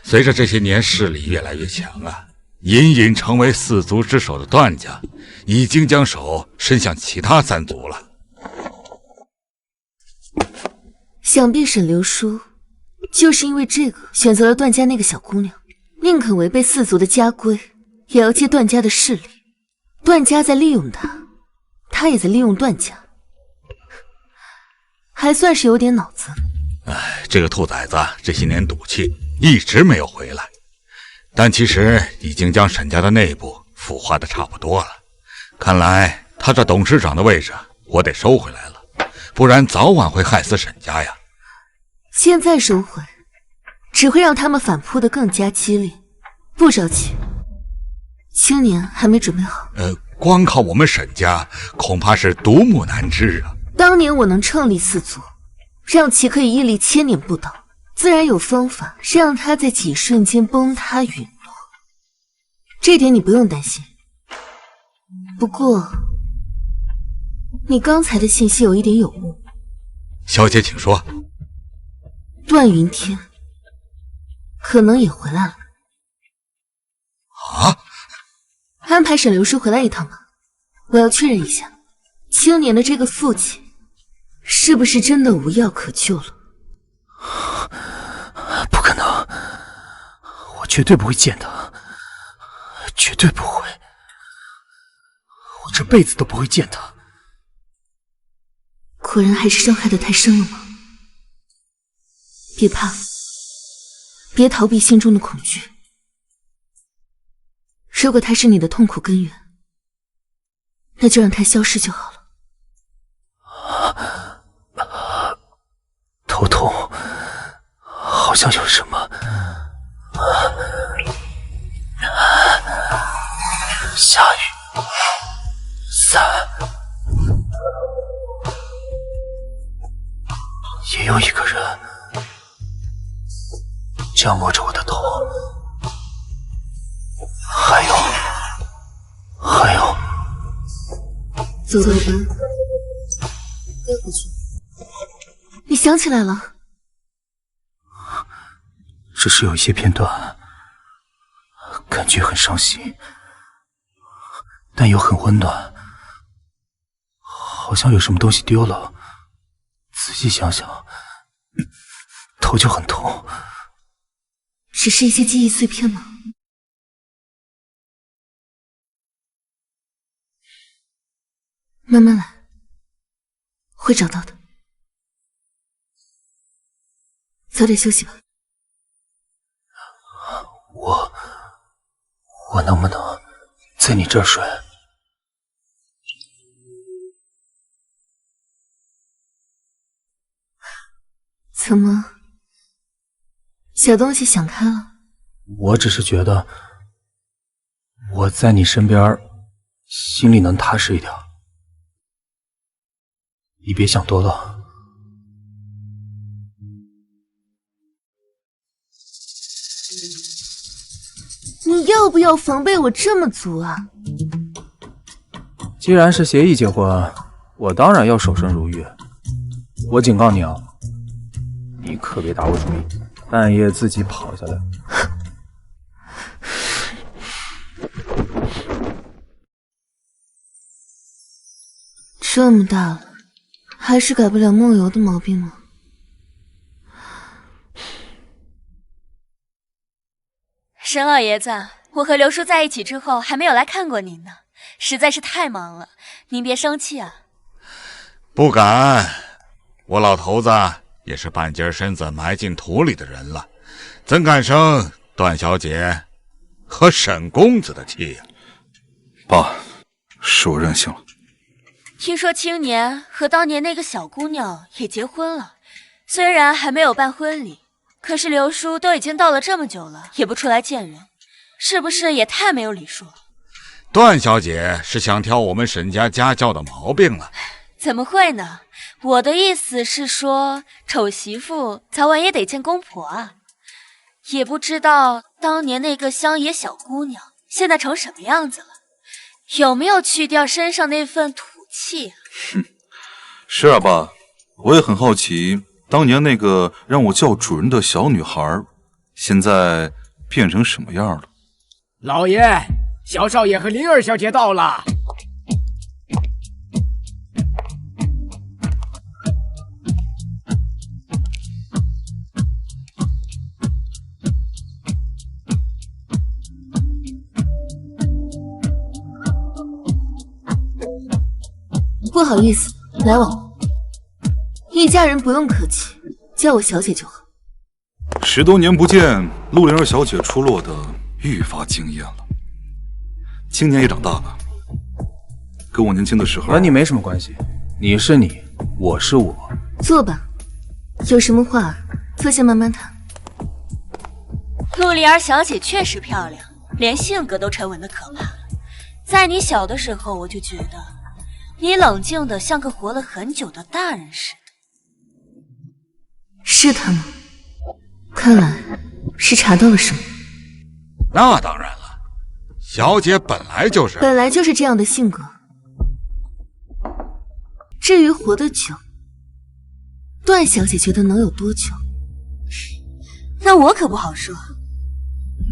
随着这些年势力越来越强啊，隐隐成为四族之首的段家，已经将手伸向其他三族了。想必沈流书就是因为这个选择了段家那个小姑娘，宁肯违背四族的家规，也要借段家的势力。段家在利用他，他也在利用段家，还算是有点脑子。哎，这个兔崽子这些年赌气一直没有回来，但其实已经将沈家的内部腐化的差不多了。看来他这董事长的位置我得收回来了，不然早晚会害死沈家呀。现在收回，只会让他们反扑得更加激烈。不着急，青年还没准备好。光靠我们沈家恐怕是独木难支啊。当年我能创立四族，让其可以屹立千年不倒，自然有方法让他在几瞬间崩塌陨落。这点你不用担心。不过，你刚才的信息有一点有误。小姐，请说。段云天可能也回来了。啊？安排沈流书回来一趟吧，我要确认一下，青年的这个父亲是不是真的无药可救了？不可能，我绝对不会见他，绝对不会，我这辈子都不会见他。果然还是伤害的太深了吗？别怕，别逃避心中的恐惧。如果他是你的痛苦根源，那就让他消失就好了。头痛，好像有什么。下雨，3，也有一个人这样摸着我的头，还有，走吧，该回去。你想起来了？只是有一些片段，感觉很伤心，但又很温暖，好像有什么东西丢了。仔细想想，头就很痛。只是一些记忆碎片吗？慢慢来，会找到的。早点休息吧。我能不能在你这儿睡？怎么，小东西想开了？我只是觉得我在你身边，心里能踏实一点。你别想多了。你要不要防备我这么足啊？既然是协议结婚，我当然要守身如玉。我警告你啊，你可别打我主意，半夜自己跑下来。这么大了，还是改不了梦游的毛病吗？沈老爷子，我和刘叔在一起之后还没有来看过您呢，实在是太忙了，您别生气啊。不敢，我老头子也是半截身子埋进土里的人了，怎敢生段小姐和沈公子的气呀？爸，是我任性了。听说青年和当年那个小姑娘也结婚了，虽然还没有办婚礼，可是刘叔都已经到了这么久了，也不出来见人，是不是也太没有礼数了？段小姐是想挑我们沈家家教的毛病了。怎么会呢？我的意思是说，丑媳妇早晚也得见公婆啊。也不知道当年那个乡野小姑娘现在成什么样子了，有没有去掉身上那份土气啊？是啊，爸，我也很好奇，当年那个让我叫主人的小女孩，现在变成什么样了？老爷，小少爷和灵儿小姐到了。不好意思，来往。一家人不用客气，叫我小姐就好。10多年不见，陆灵儿小姐出落的愈发惊艳了。青年也长大了，跟我年轻的时候和你没什么关系，你是你，我是我。坐吧，有什么话坐下慢慢谈。陆灵儿小姐确实漂亮，连性格都沉稳的可怕。在你小的时候，我就觉得你冷静的像个活了很久的大人似的。是他吗？看来是查到了什么。那当然了，小姐本来就是这样的性格。至于活得久，段小姐觉得能有多久？那我可不好说。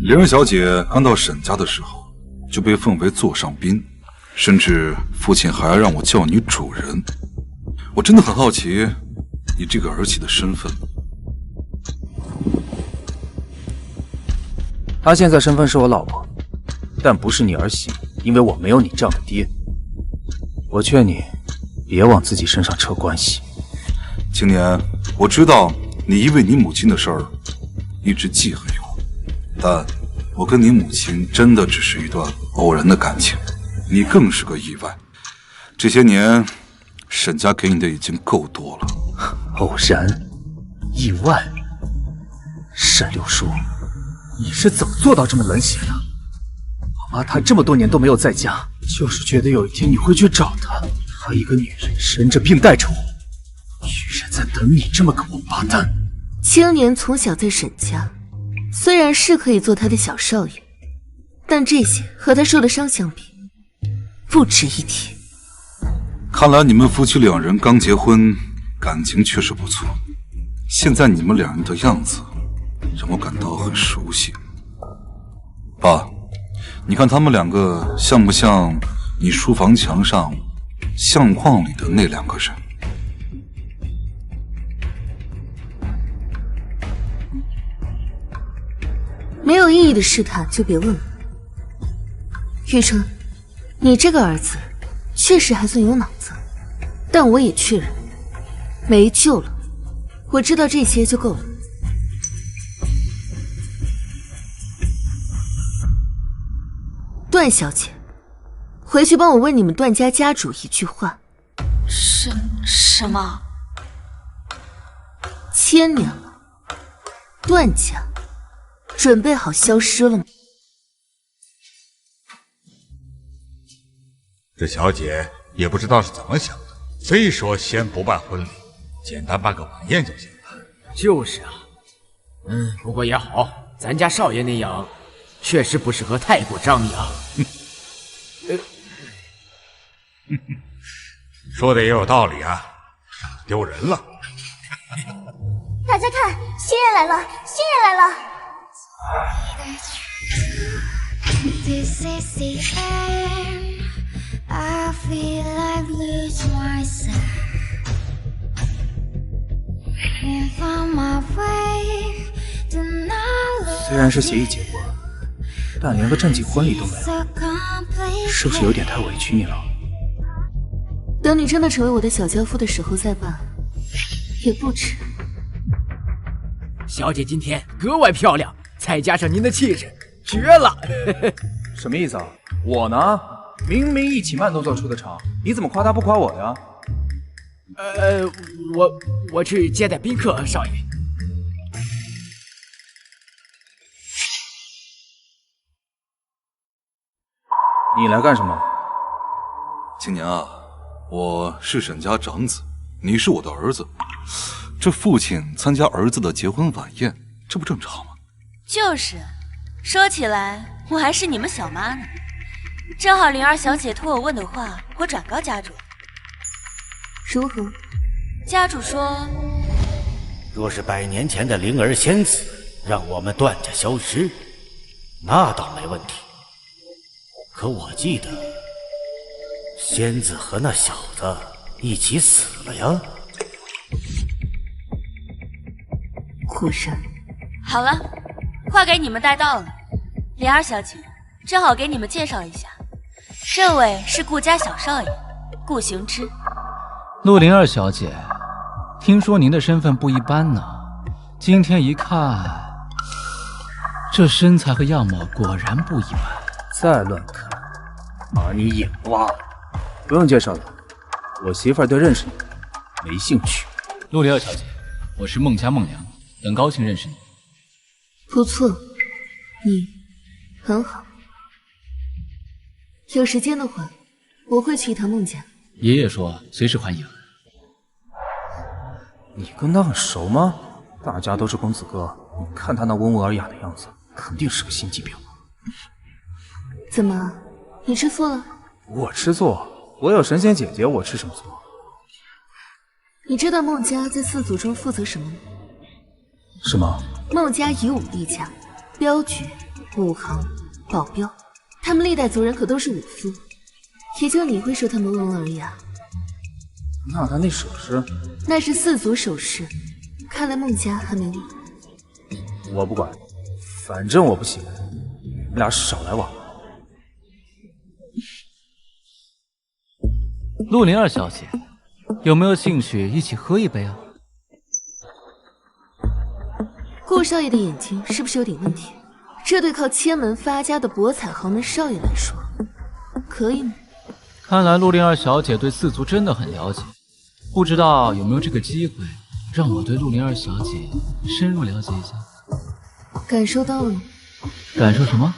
灵儿小姐刚到沈家的时候，就被奉为座上宾，甚至父亲还让我叫你主人。我真的很好奇，你这个儿媳的身份。她现在身份是我老婆，但不是你儿媳，因为我没有你这样的爹。我劝你，别往自己身上扯关系。青年，我知道你因为你母亲的事儿一直记恨我，但我跟你母亲真的只是一段偶然的感情，你更是个意外。这些年，沈家给你的已经够多了。偶然，意外。沈六叔，你是怎么做到这么冷血的？我妈她这么多年都没有在家，就是觉得有一天你会去找她。她一个女人生着病带着我，居然在等你这么个王八蛋。青年从小在沈家，虽然是可以做他的小少爷，但这些和他受的伤相比，不值一提。看来你们夫妻两人刚结婚，感情确实不错。现在你们两人的样子，让我感到很熟悉。爸，你看他们两个像不像你书房墙上相框里的那两个人？没有意义的试探就别问了。玉成，你这个儿子确实还算有脑子，但我也确认没救了。我知道这些就够了。段小姐，回去帮我问你们段家家主一句话。什么？千年了，段家准备好消失了吗？这小姐也不知道是怎么想的，非说先不办婚礼，简单办个晚宴就行了。就是啊，不过也好，咱家少爷那样，确实不适合太过张扬。说的也有道理啊，丢人了。大家看，新人来了，新人来了！ This is the end. I feel I've lost myself. Can't find my way to knowledge. 虽然是协议结婚，但连个正经婚礼都没有，是不是有点太委屈你了？等你真的成为我的小娇夫的时候再办，也不迟。小姐今天格外漂亮，再加上您的气质，绝了！什么意思啊？我呢，明明一起慢动作出的场，你怎么夸他不夸我呀？我去接待宾客，少爷。你来干什么？青年啊，我是沈家长子，你是我的儿子。这父亲参加儿子的结婚晚宴，这不正常吗？就是，说起来我还是你们小妈呢。正好灵儿小姐托我问的话，我转告家主。如何？家主说，若是100年前的灵儿仙子让我们段家消失，那倒没问题。可我记得仙子和那小子一起死了呀。果然。好了，话给你们带到了。灵儿小姐，正好给你们介绍一下，这位是顾家小少爷顾行之。陆灵儿小姐，听说您的身份不一般呢。今天一看，这身材和样貌果然不一般。再乱看，把你眼挖了。不用介绍了，我媳妇儿对认识你没兴趣。陆灵儿小姐，我是孟家孟良，很高兴认识你。不错，你很好。有时间的话，我会去一趟孟家。爷爷说随时欢迎。你跟他很熟吗？大家都是公子哥，你看他那温文尔雅的样子，肯定是个心机婊。怎么，你吃醋了？我吃醋？我有神仙姐姐，我吃什么醋？你知道孟家在四族中负责什么吗？什么？孟家以武立家，镖局、武行、保镖，他们历代族人可都是武夫，也就你会说他们温文尔雅。那他那首诗，那是四族首饰，看来孟家还没完。我不管，反正我不喜欢，你们俩少来往。陆灵儿小姐，有没有兴趣一起喝一杯啊？顾少爷的眼睛是不是有点问题？这对靠千门发家的博彩豪门少爷来说，可以吗？看来陆灵儿小姐对四族真的很了解，不知道有没有这个机会，让我对陆灵儿小姐深入了解一下。感受到了吗？感受什么？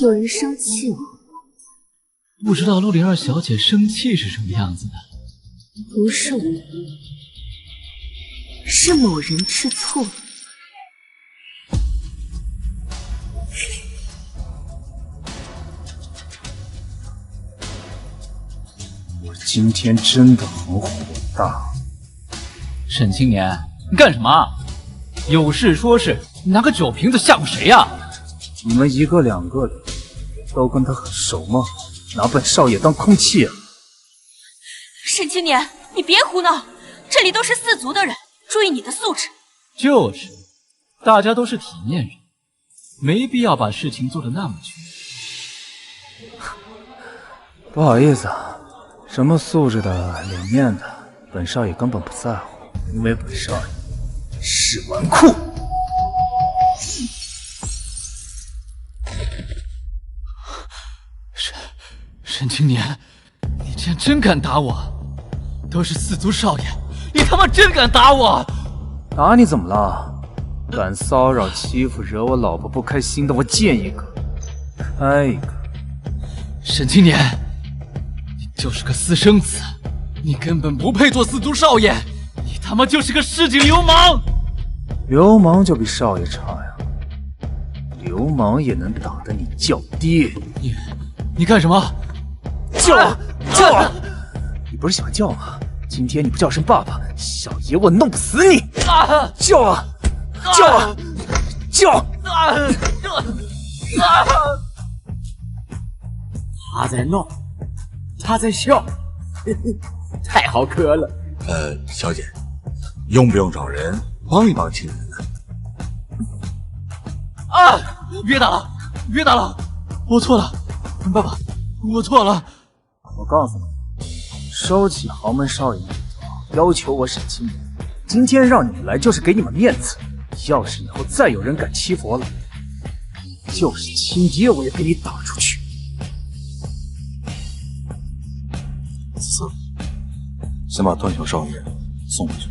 有人生气了。不知道陆灵儿小姐生气是什么样子的？不是我，是某人吃醋了。我今天真的很火大。沈青年，你干什么？有事说事，你拿个酒瓶子吓唬谁呀？你们一个两个的，都跟他很熟吗？拿本少爷当空气啊！沈青年，你别胡闹，这里都是四族的人，注意你的素质。就是，大家都是体面人，没必要把事情做得那么绝。不好意思啊，什么素质的、脸面的，本少爷根本不在乎，因为本少爷是纨绔。沈青年，你竟然真敢打我！都是四族少爷，你他妈真敢打我！打你怎么了？敢骚扰、欺负、惹我老婆不开心的，我见一个开一个。沈青年，你就是个私生子，你根本不配做四族少爷，你他妈就是个市井流氓！流氓就比少爷差呀？流氓也能打得你叫爹？你干什么？叫啊叫啊！你不是喜欢叫吗？今天你不叫声爸爸，小爷我弄不死你！叫啊叫啊叫！他在闹，他在笑，太好磕了。小姐，用不用找人帮一帮亲人呢？啊！别打了，别打了，我错了，爸爸，我错了。我告诉你，收起豪门少爷那一套，要求我沈清年，今天让你们来就是给你们面子。要是以后再有人敢欺负我老爷，就是亲爹我也给你打出去。子嗣，先把段小少爷送回去。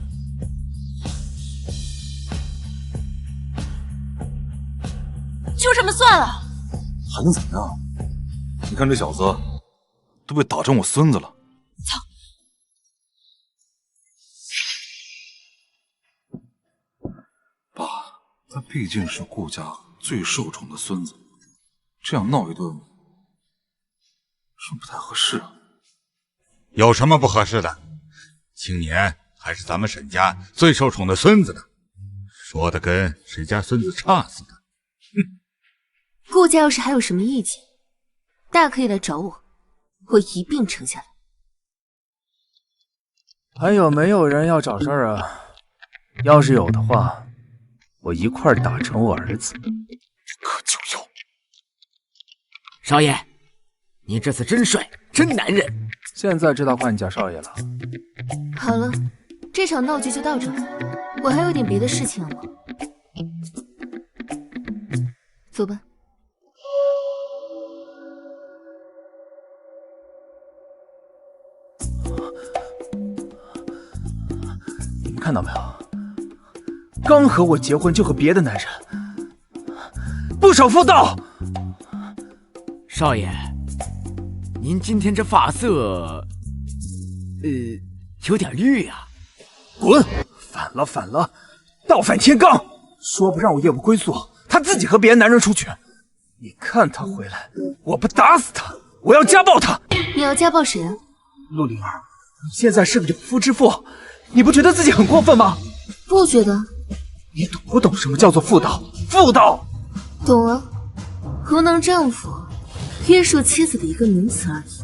就这么算了？还能怎么样？你看这小子都被打成我孙子了。操！爸，他毕竟是顾家最受宠的孙子，这样闹一顿是不太合适啊。有什么不合适的？青年还是咱们沈家最受宠的孙子呢，说的跟谁家孙子差似的。顾家要是还有什么意见，大可以来找我，我一并承下来。还有没有人要找事儿啊？要是有的话，我一块打成我儿子。可就有。少爷，你这次真帅，真男人。现在知道唤你家少爷了。好了，这场闹剧就到这儿，我还有点别的事情要忙。走吧。你们看到没有？刚和我结婚就和别的男人不守妇道。少爷，您今天这发色，有点绿啊。滚！反了反了，倒反天罡！说不让我夜不归宿，他自己和别的男人出去。你看他回来，我不打死他，我要家暴他！你要家暴谁啊？陆灵儿，你现在是个有夫之妇，你不觉得自己很过分吗？不觉得。你懂不懂什么叫做妇道？妇道！懂啊，无能丈夫，约束妻子的一个名词而已。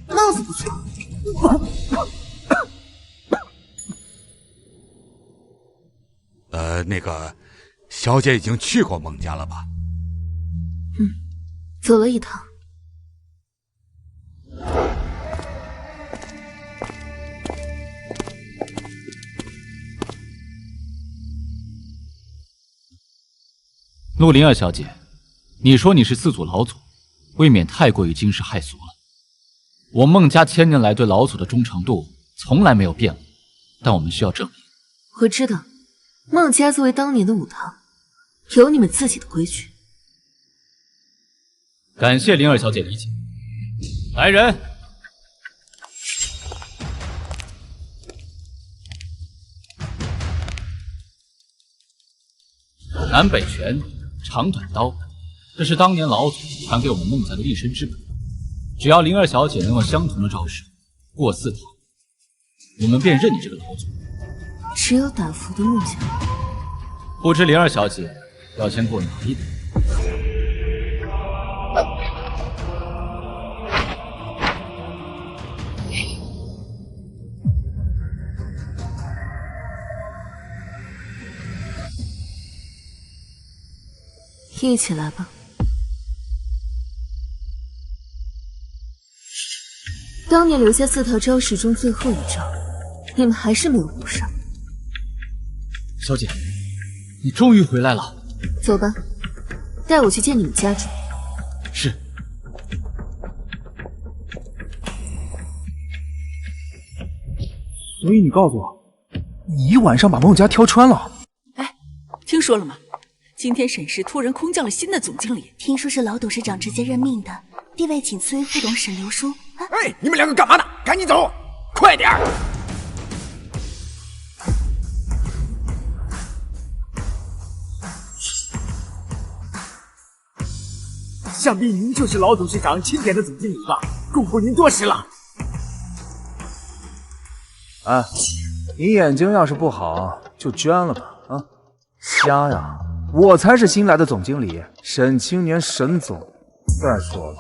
帽子不错。那个，小姐已经去过孟家了吧？走了一趟。陆灵儿小姐，你说你是四祖老祖，未免太过于惊世骇俗了。我孟家千年来对老祖的忠诚度从来没有变过，但我们需要证明。我知道，孟家作为当年的武堂，有你们自己的规矩。感谢灵儿小姐理解。来人！南北拳，长短刀，这是当年老祖传给我们孟家的立身之本。只要灵儿小姐能用相同的招式过4堂，我们便认你这个老祖。只有打服的孟家。不知灵儿小姐要先过哪一点？一起来吧。当年留下4套招式中最后一招，你们还是没有补上。小姐，你终于回来了。走吧，带我去见你们家主。是。所以你告诉我，你一晚上把孟家挑穿了？哎，听说了吗？今天沈氏突然空降了新的总经理，听说是老董事长直接任命的，地位仅次于副董沈流书。哎，你们两个干嘛呢？赶紧走，快点儿！想必您就是老董事长钦点的总经理吧？恭候您多时了。哎，你眼睛要是不好，就捐了吧！啊，瞎呀！我才是新来的总经理，沈青年沈总。再说了，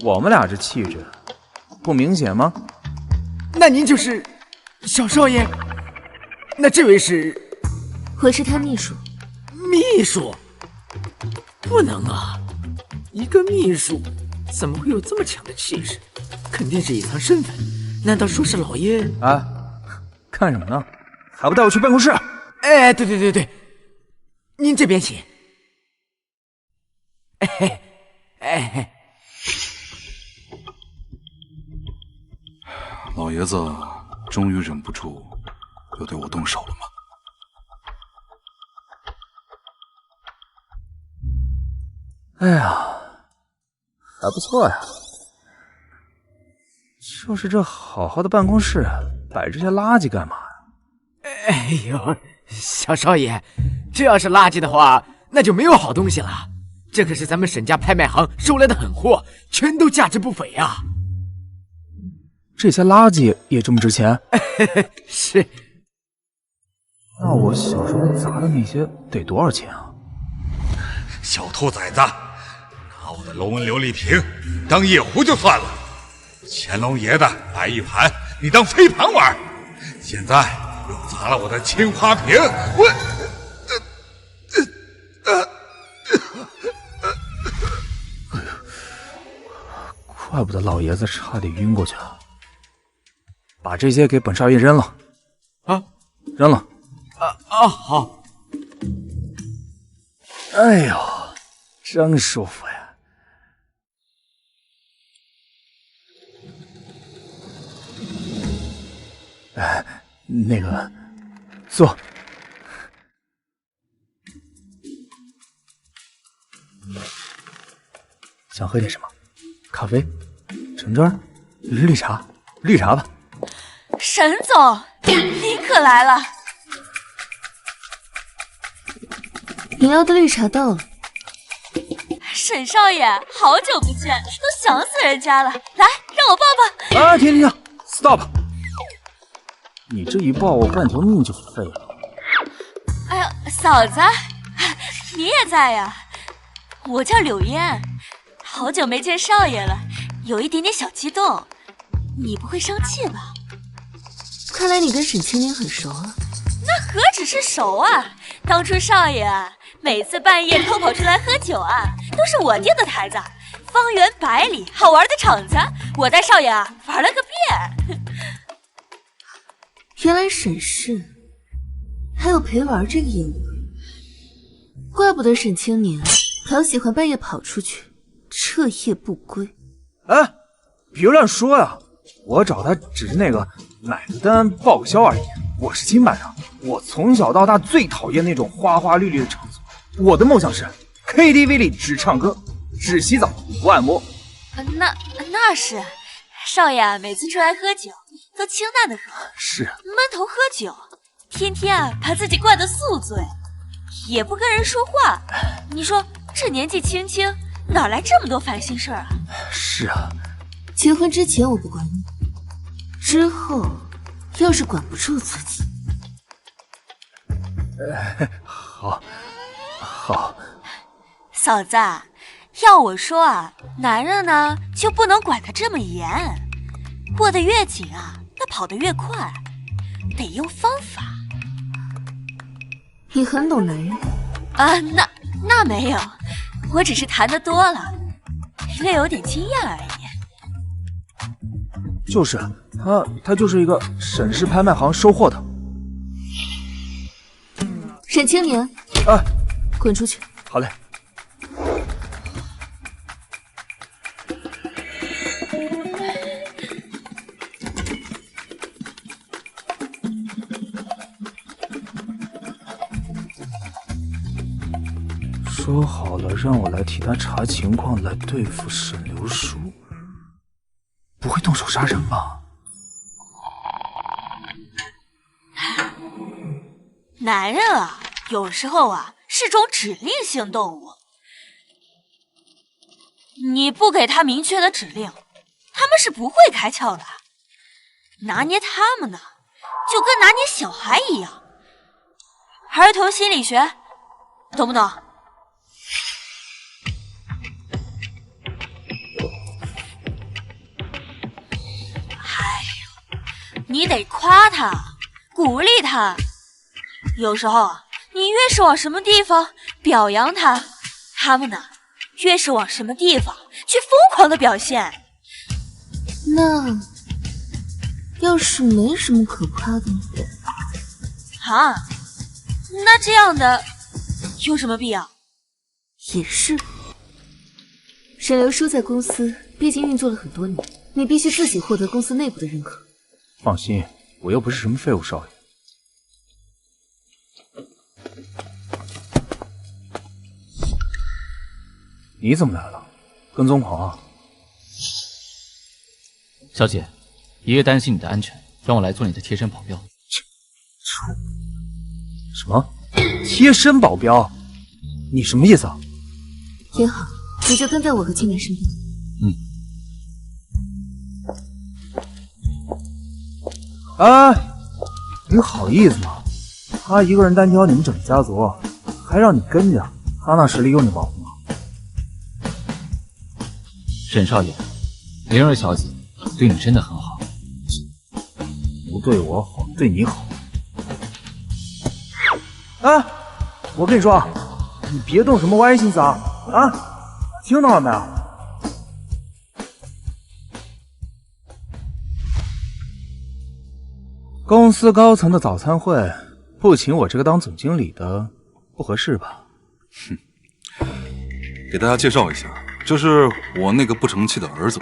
我们俩这气质不明显吗？那您就是小少爷？那这位是？我是他秘书。秘书？不能啊！一个秘书怎么会有这么强的气势？肯定是隐藏身份。难道说是老爷？哎，看什么呢？还不带我去办公室？哎，对，您这边请。哎，老爷子终于忍不住要对我动手了吗？哎呀，还不错呀。就是这好好的办公室，摆这些垃圾干嘛呀？哎呦，小少爷，这要是垃圾的话，那就没有好东西了。这可是咱们沈家拍卖行收来的狠货，全都价值不菲啊！这些垃圾也这么值钱？是。那我小时候砸的那些得多少钱啊？小兔崽子，拿我的龙纹琉璃瓶当夜壶就算了，乾隆爷的摆一盘你当飞盘玩，现在又砸了我的青花瓶，我怪不得老爷子差点晕过去啊！把这些给本少爷扔了。啊，扔了。好。哎呦，真舒服呀！哎，那个，坐。想喝点什么？咖啡、橙汁、绿茶，绿茶吧。沈总，你可来了。你要的绿茶到了。沈少爷，好久不见，都想死人家了。来，让我抱抱。啊，停 ，stop！ 你这一抱，我半条命就废了。哎呀，嫂子，你也在呀？我叫柳烟，好久没见少爷了，有一点点小激动，你不会生气吧？看来你跟沈清年很熟啊。那何止是熟啊！当初少爷啊，每次半夜偷跑出来喝酒啊，都是我定的台子，方圆百里好玩的场子，我带少爷啊玩了个遍。原来沈氏还有陪玩这个业务，怪不得沈清年老喜欢半夜跑出去，彻夜不归。哎，别乱说呀！我找他只是那个买个单报个销而已。我是金班长，我从小到大最讨厌那种花花绿绿的场所。我的梦想是 KTV 里只唱歌，只洗澡，不按摩。那是，少爷每次出来喝酒都清淡的喝，是闷头喝酒，天天啊把自己灌得宿醉，也不跟人说话。你说这年纪轻轻，哪来这么多烦心事儿啊？是啊，结婚之前我不管你，之后要是管不住自己，好。嫂子，要我说啊，男人呢就不能管得这么严，握得越紧啊，那跑得越快，得用方法。你很懂男人啊？那没有，我只是谈得多了，略有点经验而已。就是他就是一个沈氏拍卖行收货的。沈清年，滚出去！好嘞。说好了让我来替他查情况，来对付沈流书，不会动手杀人吧？男人啊，有时候啊是种指令性动物，你不给他明确的指令，他们是不会开窍的。拿捏他们呢，就跟拿捏小孩一样。儿童心理学，懂不懂？哎呦，你得夸他，鼓励他。有时候啊，你越是往什么地方表扬他，他们呢，越是往什么地方去疯狂的表现。那要是没什么可夸的呢？啊，那这样的有什么必要？也是。沈流书在公司毕竟运作了很多年，你必须自己获得公司内部的认可。放心，我又不是什么废物少爷。你怎么来了？跟踪狂啊！小姐，爷爷担心你的安全，让我来做你的贴身保镖。什么？贴身保镖？你什么意思啊？也好，你就跟在我和青年身边。哎，你好意思吗？他一个人单挑你们整个家族，还让你跟着，他那实力用你保护吗？沈少爷，灵儿小姐对你真的很好。不对我好，对你好。啊！我跟你说，你别动什么歪心思啊！听到了没有？公司高层的早餐会，不请我这个当总经理的，不合适吧？哼，给大家介绍一下，这是我那个不成器的儿子。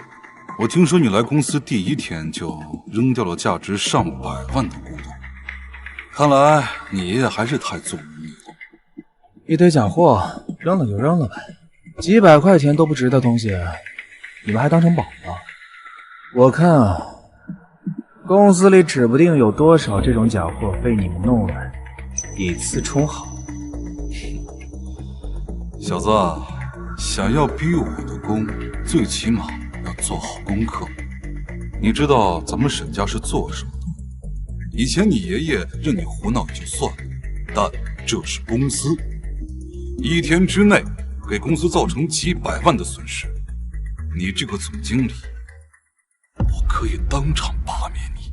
我听说你来公司第一天就扔掉了价值上百万的古董，看来你爷爷还是太纵容你了。一堆假货，扔了就扔了呗，几百块钱都不值的东西，你们还当成宝了？我看啊，公司里指不定有多少这种假货被你们弄来，以次充好。小子，想要逼我的功，最起码要做好功课。你知道咱们沈家是做什么的？以前你爷爷任你胡闹也就算了，但这是公司，一天之内给公司造成几百万的损失，你这个总经理可以当场罢免你。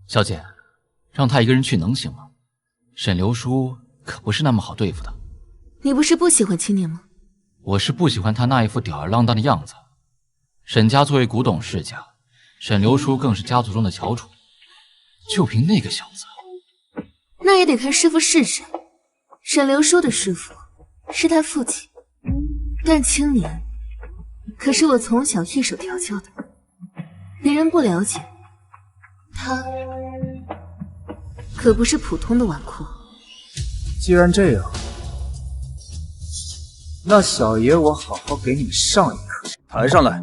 小姐，让他一个人去能行吗？沈流叔可不是那么好对付的。你不是不喜欢青年吗？我是不喜欢他那一副吊儿郎当的样子。沈家作为古董世家，沈流叔更是家族中的翘楚，就凭那个小子，那也得看师傅是谁。沈流叔的师傅是他父亲，但青年可是我从小一手调教的，别人不了解，他可不是普通的纨绔。既然这样，那小爷我好好给你们上一课。抬上来。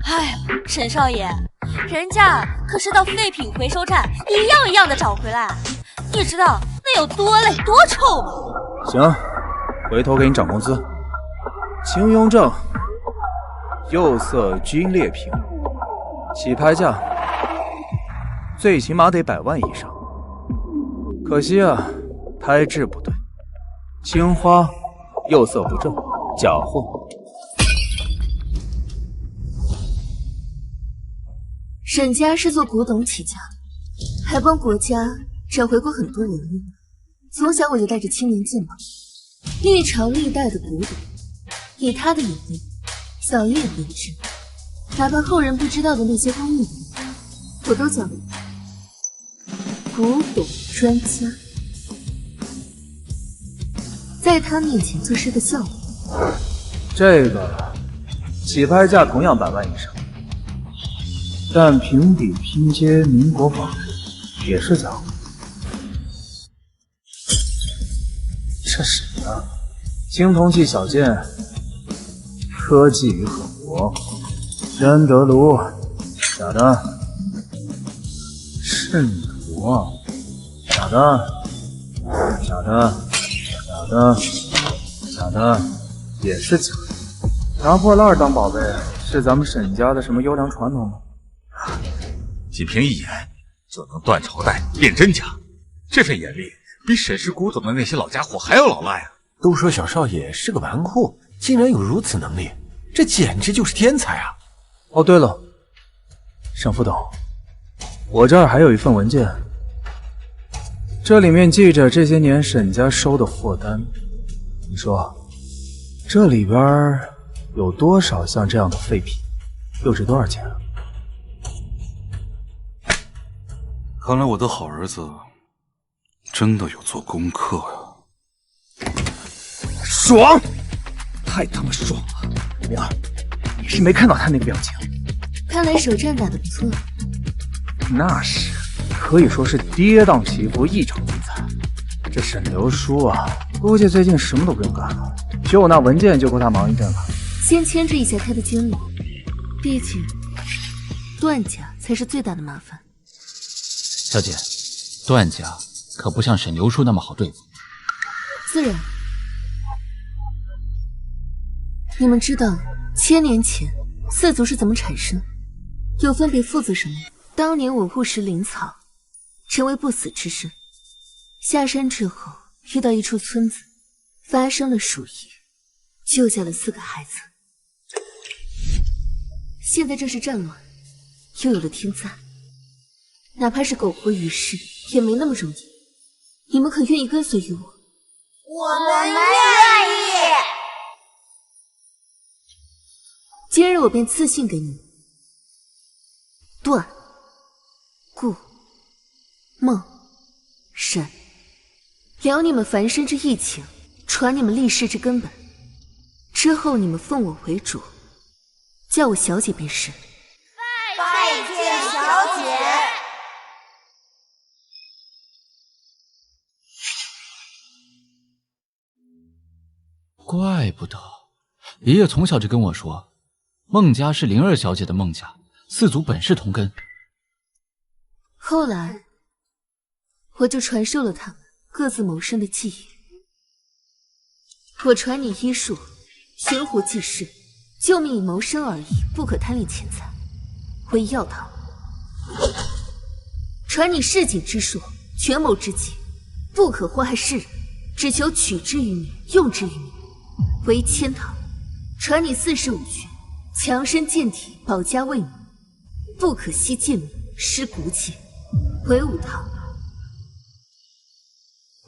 哎，沈少爷，人家可是到废品回收站一样一样的找回来，你知道那有多累多臭吗？行，回头给你涨工资。青雍正，釉色均劣品，起拍价最起码得100万以上。可惜啊，拍质不对，青花釉色不正，假货。沈家是做古董起家，还帮国家找回过很多文物。从小我就带着青年进宝，历朝历代的古董，以他的眼力，早已为之。哪怕后人不知道的那些工艺，我都教给他。古董专家，在他面前就是个笑话。这个起拍价同样100万以上，但平底拼接民国仿也是假货。这谁呀？青铜器小件，科技与狠活，宣德炉，假的。圣土，假的，假的，假的，假的，也是假的。拿破烂当宝贝，是咱们沈家的什么优良传统吗？仅凭一眼就能断朝代、辨真假，这份眼力比审视古董的那些老家伙还要老辣呀！都说小少爷是个纨绔，竟然有如此能力，这简直就是天才啊！哦，对了，沈副董，我这儿还有一份文件，这里面记着这些年沈家收的货单。你说，这里边有多少像这样的废品？又值多少钱啊？看来我的好儿子真的有做功课呀！爽，太他妈爽了！灵儿，你是没看到他那个表情？看来首战打得不错。那是，可以说是跌宕起伏，异常精彩。这沈流叔啊，估计最近什么都不用干了，就那文件就够他忙一阵了。先牵制一下他的精力，毕竟段家才是最大的麻烦。小姐，段家可不像沈流叔那么好对付。自然。你们知道1000年前四族是怎么产生，又分别负责什么？当年我误食灵草，成为不死之身。下山之后遇到一处村子，发生了鼠疫，救下了4个孩子。现在正是战乱，又有了天灾，哪怕是苟活于世也没那么容易。你们可愿意跟随于我？我们愿意。今日我便赐信给你们：段、顾、孟、沈，了你们凡身之义情，传你们立世之根本。之后你们奉我为主，叫我小姐便是。拜见小姐。怪不得爷爷从小就跟我说，孟家是灵儿小姐的孟家，四族本是同根。后来我就传授了他们各自谋生的技艺。我传你医术，悬壶济世，救命以谋生而已，不可贪恋钱财。我以药汤传你市井之术，权谋之计，不可祸害世人，只求取之于民，用之于民，为千堂。传你四书五诀，强身健体，保家卫民，不可惜贱民，失骨气，为五堂。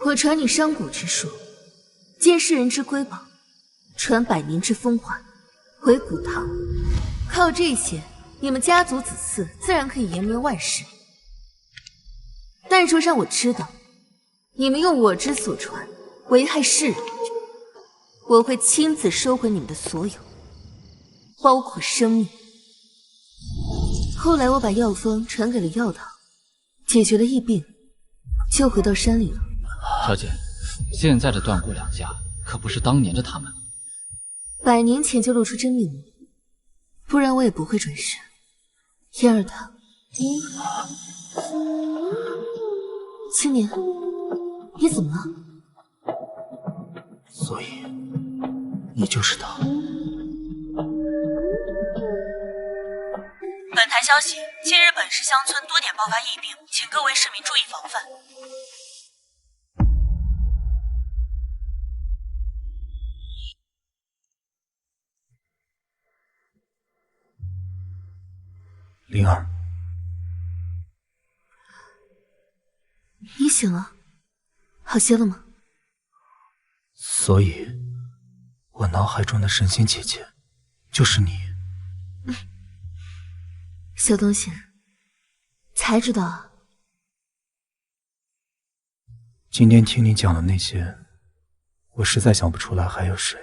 我传你商贾之术，见世人之瑰宝，传百年之风华，为古堂。靠这些，你们家族子嗣自然可以延绵万世。但说让我知道，你们用我之所传危害世人，我会亲自收回你们的所有，包括生命。后来我把药方传给了药堂，解决了疫病，就回到山里了。小姐，现在的段顾两家可不是当年的他们。100年前就露出真面目，不然我也不会转世。燕儿堂，青年，你怎么了？所以，你就是他。本台消息：近日本市乡村多点爆发疫病，请各位市民注意防范。灵儿，你醒了，好些了吗？所以，我脑海中的神仙姐姐就是你。小东西，才知道啊。今天听你讲的那些，我实在想不出来还有谁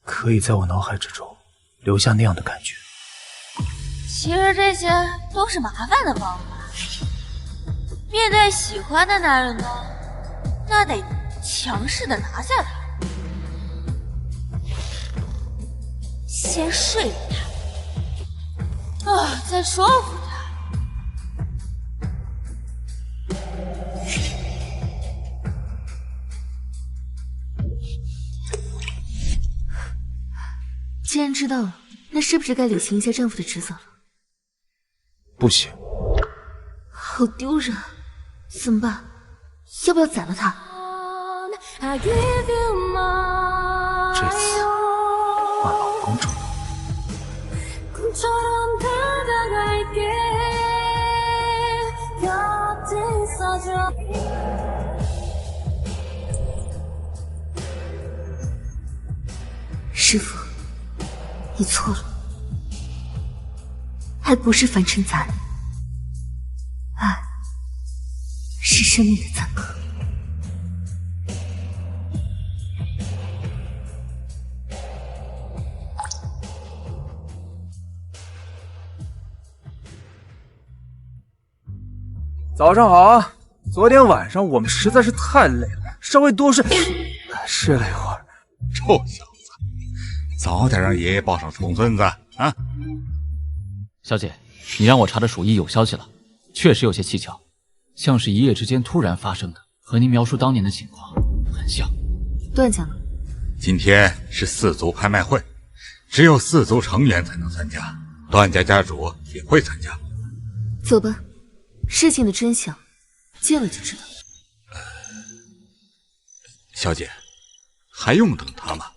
可以在我脑海之中留下那样的感觉。其实这些都是麻烦的方法。面对喜欢的男人呢，那得强势的拿下他，先睡了他，再说服他。既然知道了，那是不是该履行一下丈夫的职责了？不行，好丢人，怎么办？要不要宰了他？这次换老公主。师父，你错了，爱不是凡尘杂念，爱是生命的赞歌。早上好啊！昨天晚上我们实在是太累了，稍微多睡了一会儿。臭小子，早点让爷爷抱上重孙子啊！小姐，你让我查的鼠疫有消息了，确实有些蹊跷，像是一夜之间突然发生的，和您描述当年的情况很像。段家呢？今天是4族拍卖会，只有4族成员才能参加，段家家主也会参加。走吧，事情的真相见了就知道。小姐，还用等他吗？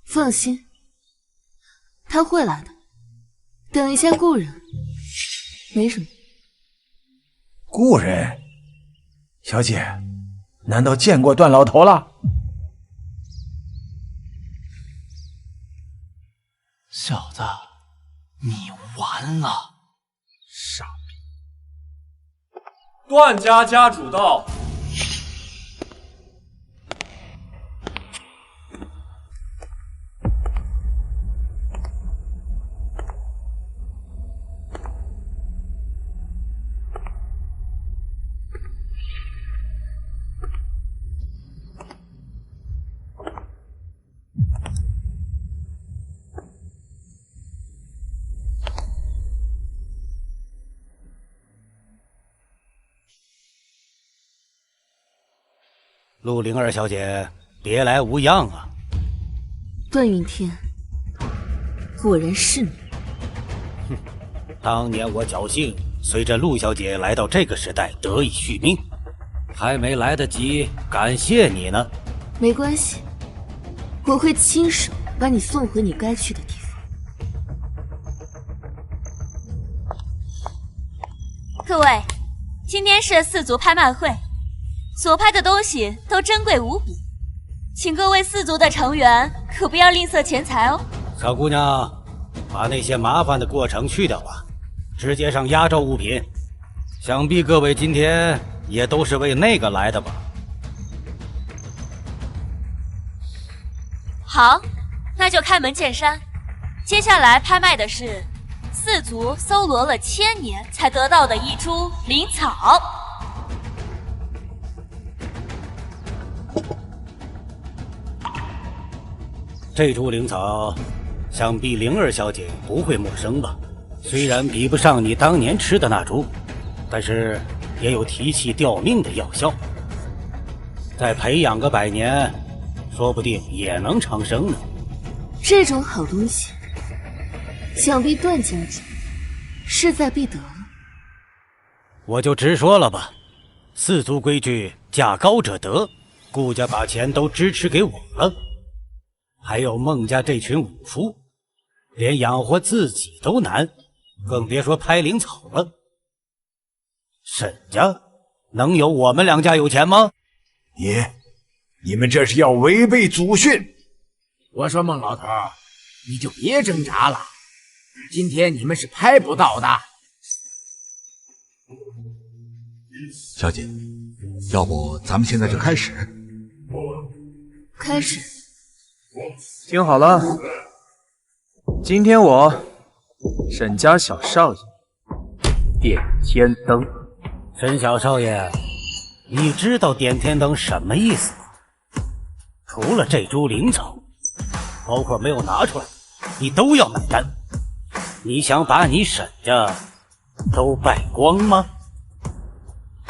放心，他会来的。等一下故人，没什么。故人，小姐，难道见过段老头了？小子，你完了！傻逼！段家家主到。陆灵儿小姐，别来无恙啊！段云天，果然是你。哼，当年我侥幸随着陆小姐来到这个时代得以续命，还没来得及感谢你呢。没关系，我会亲手把你送回你该去的地方。各位，今天是四族拍卖会，所拍的东西都珍贵无比，请各位四族的成员可不要吝啬钱财哦。小姑娘，把那些麻烦的过程去掉吧，直接上压轴物品。想必各位今天也都是为那个来的吧？好，那就开门见山。接下来拍卖的是四族搜罗了1000年才得到的一株灵草。这株灵草，想必灵儿小姐不会陌生吧？虽然比不上你当年吃的那株，但是也有提气吊命的药效。再培养个100年，说不定也能长生呢。这种好东西，想必段家姐势在必得了。我就直说了吧，四族规矩，价高者得，顾家把钱都支持给我了。还有孟家这群武夫，连养活自己都难，更别说拍灵草了。沈家能有我们2家有钱吗？你们这是要违背祖训！我说孟老头，你就别挣扎了，今天你们是拍不到的。小姐，要不咱们现在就开始？开始。听好了，今天我沈家小少爷点天灯。沈小少爷，你知道点天灯什么意思吗？除了这株灵草，包括没有拿出来，你都要买单。你想把你沈家都败光吗？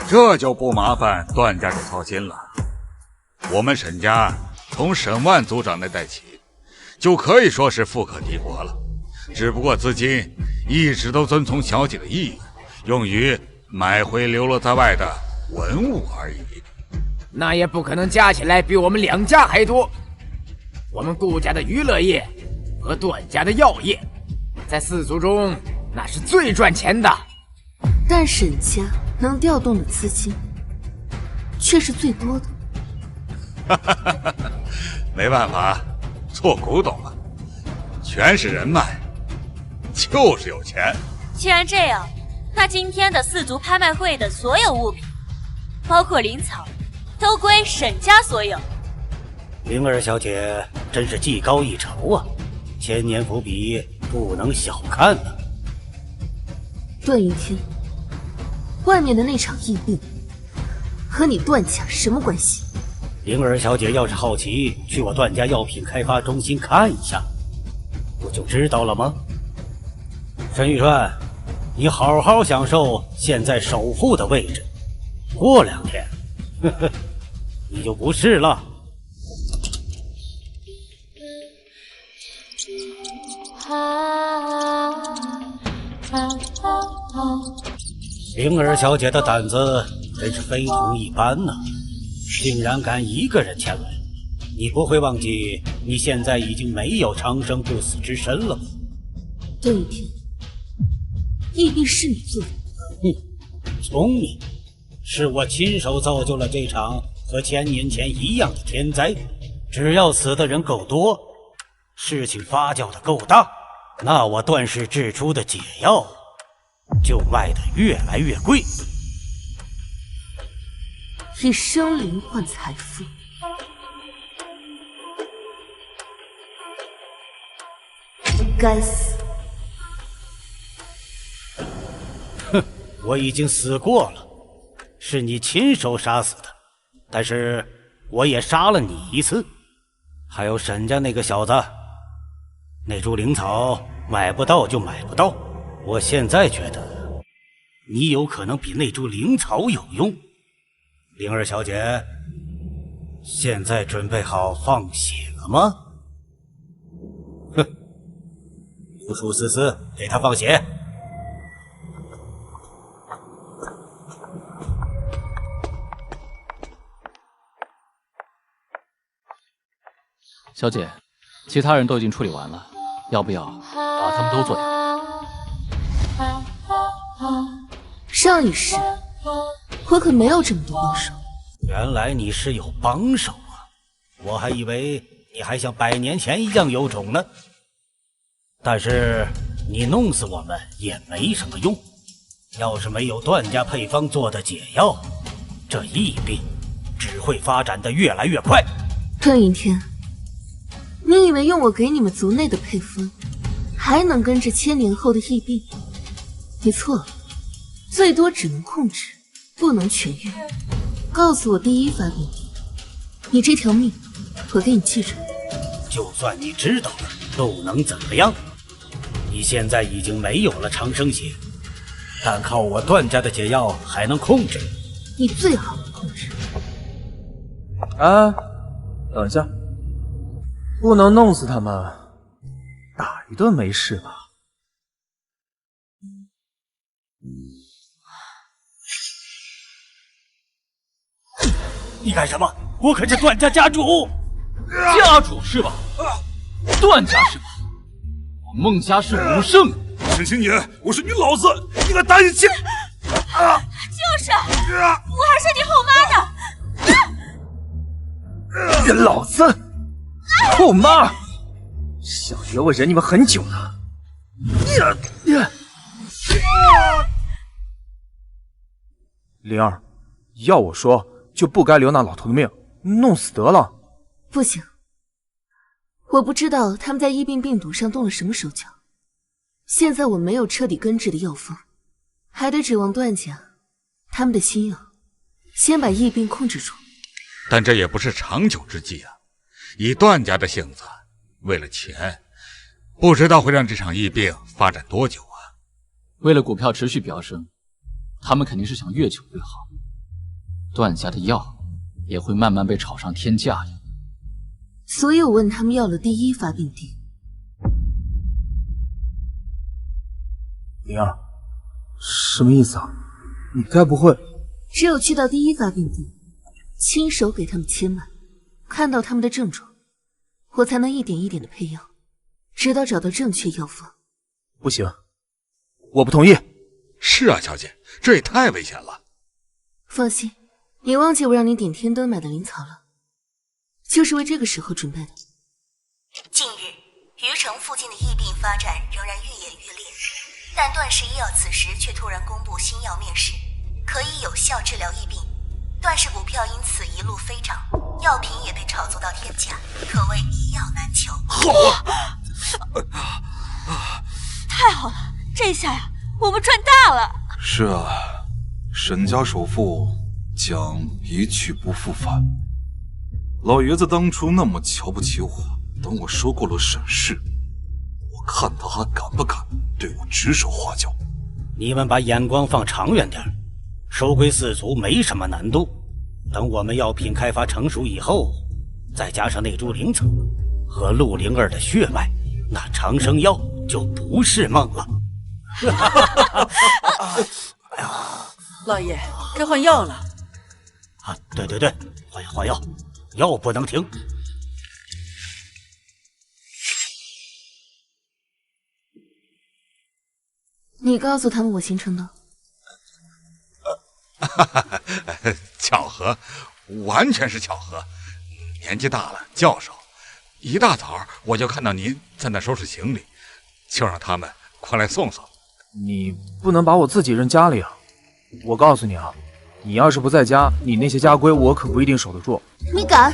这就不麻烦段家给操心了。我们沈家从沈万族长那代起，就可以说是富可敌国了。只不过资金一直都遵从小姐的意愿，用于买回流落在外的文物而已。那也不可能加起来比我们2家还多。我们顾家的娱乐业和段家的药业，在四族中那是最赚钱的。但沈家能调动的资金却是最多的。没办法，做古董了，全是人脉，就是有钱。既然这样，那今天的四族拍卖会的所有物品，包括灵草，都归沈家所有。灵儿小姐真是技高一筹啊，1000年伏笔不能小看啊。段云天，外面的那场疫病和你段家什么关系？灵儿小姐要是好奇，去我段家药品开发中心看一下，不就知道了吗？沈玉川，你好好享受现在首富的位置，过2天，呵呵，你就不是了。灵儿小姐的胆子真是非同一般呢，竟然敢一个人前来。你不会忘记你现在已经没有长生不死之身了吗？段云天，疫病是你做的。聪明，是我亲手造就了这场和1000年前一样的天灾。只要死的人够多，事情发酵的够大，那我段氏制出的解药就卖得越来越贵。以生灵换财富，该死！哼，我已经死过了，是你亲手杀死的，但是我也杀了你一次。还有沈家那个小子，那株灵草买不到就买不到，我现在觉得你有可能比那株灵草有用。灵儿小姐，现在准备好放血了吗？哼，无数丝丝，给他放血。小姐，其他人都已经处理完了，要不要把他们都做掉？上一世我可没有这么多帮手。原来你是有帮手啊！我还以为你还像100年前一样有种呢。但是你弄死我们也没什么用。要是没有段家配方做的解药，这疫病只会发展的越来越快。段银天，你以为用我给你们族内的配方，还能根治1000年后的疫病？你错了，最多只能控制，不能痊愈。告诉我第一发病地，你这条命我给你记着。就算你知道了，又能怎么样？你现在已经没有了长生血，但靠我段家的解药还能控制。你最好能控制。等一下，不能弄死他们，打一顿没事吧？你干什么？我可是段家家主。家主是吧？段家是吧？我孟家是武圣。沈星爷，我是你老子，你敢打你亲？就是，我还是你后妈呢。你老子后妈！小爷我忍你们很久了。灵儿，要我说，就不该留那老头的命，弄死得了。不行，我不知道他们在疫病病毒上动了什么手脚。现在我没有彻底根治的药方，还得指望段家他们的心药，先把疫病控制住。但这也不是长久之计啊！以段家的性子，为了钱，不知道会让这场疫病发展多久啊！为了股票持续飙升，他们肯定是想越久越好。段家的药也会慢慢被炒上天价的。所以我问他们要了第一发病地。灵儿，什么意思啊？你该不会……只有去到第一发病地，亲手给他们切脉，看到他们的症状，我才能一点一点的配药，直到找到正确药方。不行，我不同意。是啊，小姐，这也太危险了。放心，你忘记我让你点天灯买的灵草了，就是为这个时候准备的。近日，余城附近的疫病发展仍然愈演愈烈，但段氏医药此时却突然公布新药面世，可以有效治疗疫病。段氏股票因此一路飞涨，药品也被炒作到天价，可谓一药难求。好啊！太好了，这下呀，我们赚大了。是啊，沈家首富将一去不复返。老爷子当初那么瞧不起我，等我收购了沈氏，我看他还敢不敢对我指手画脚。你们把眼光放长远点，收归四族没什么难度。等我们药品开发成熟以后，再加上那株灵草和陆灵儿的血脉，那长生药就不是梦了。老爷，该换药了。啊，对，换药，药不能停。你告诉他们我形成的。巧合，完全是巧合。年纪大了，较少，一大早我就看到您在那收拾行李，就让他们快来送送。你不能把我自己扔家里啊！我告诉你啊，你要是不在家，你那些家规我可不一定守得住。你敢？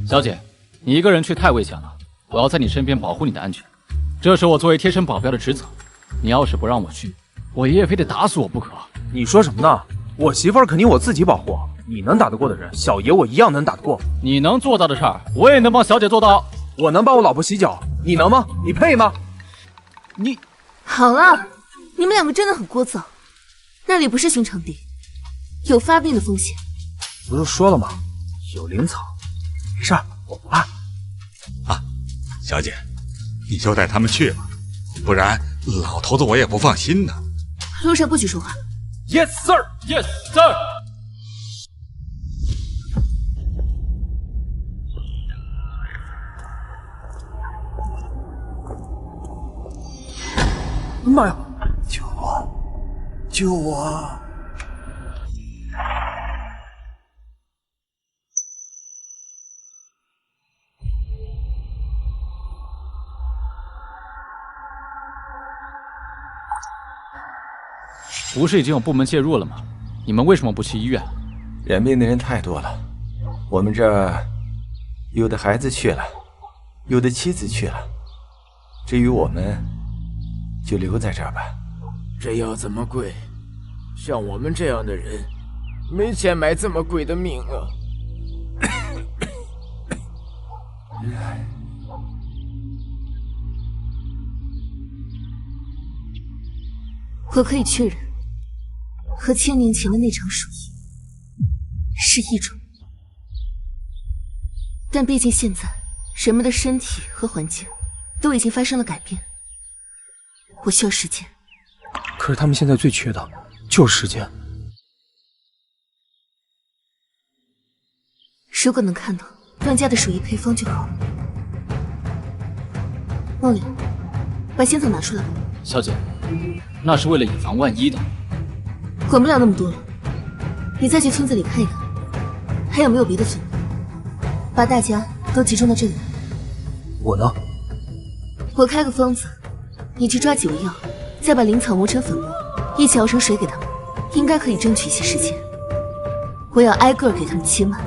小姐，你一个人去太危险了，我要在你身边保护你的安全，这是我作为贴身保镖的职责。你要是不让我去，我爷爷非得打死我不可。你说什么呢？我媳妇儿肯定我自己保护，你能打得过的人，小爷我一样能打得过。你能做到的事儿，我也能帮小姐做到。我能帮我老婆洗脚，你能吗？你配吗？你好了，你们两个真的很聒噪。那里不是新场地，有发病的风险。不是说了吗？有灵草，没事，我不怕。啊，小姐，你就带他们去吧，不然老头子我也不放心呢。路上不许说话。Yes, sir. Yes, sir. 妈呀！救我！救我！不是已经有部门介入了吗？你们为什么不去医院？染病的人太多了，我们这儿有的孩子去了，有的妻子去了，至于我们，就留在这儿吧。这药这么贵，像我们这样的人，没钱买这么贵的命啊！我可以确认，和1000年前的那场鼠疫是一种，但毕竟现在人们的身体和环境都已经发生了改变，我需要时间。可是他们现在最缺的就是时间。如果能看到段家的鼠疫配方就好了。梦里，把仙草拿出来。小姐，那是为了以防万一的。管不了那么多了，你再去村子里看一看，还有没有别的村，把大家都集中到这里来。我呢？我开个方子，你去抓几味药，再把灵草磨成粉末，一起熬成水给他们，应该可以争取一些时间。我要挨个给他们切脉。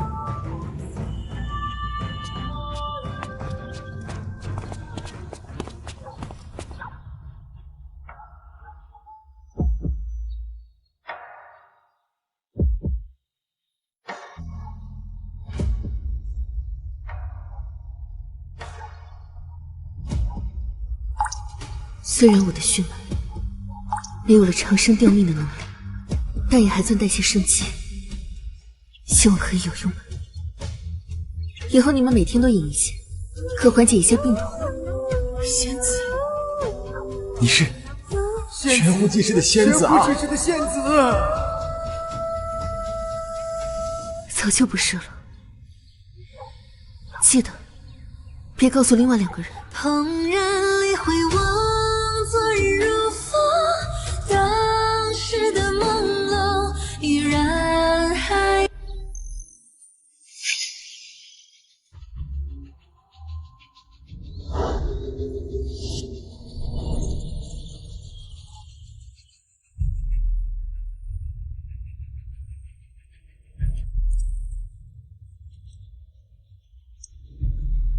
虽然我的血脉没有了长生吊命的能力，但也还算带些生机，希望可以有用吧。以后你们每天都饮一些，可缓解一些病痛。仙子，你是玄乎济世的仙子啊！玄乎济世的仙子，早就不是了。记得别告诉另外2个人。怦然理会我昨日如风，当时的朦胧依然还。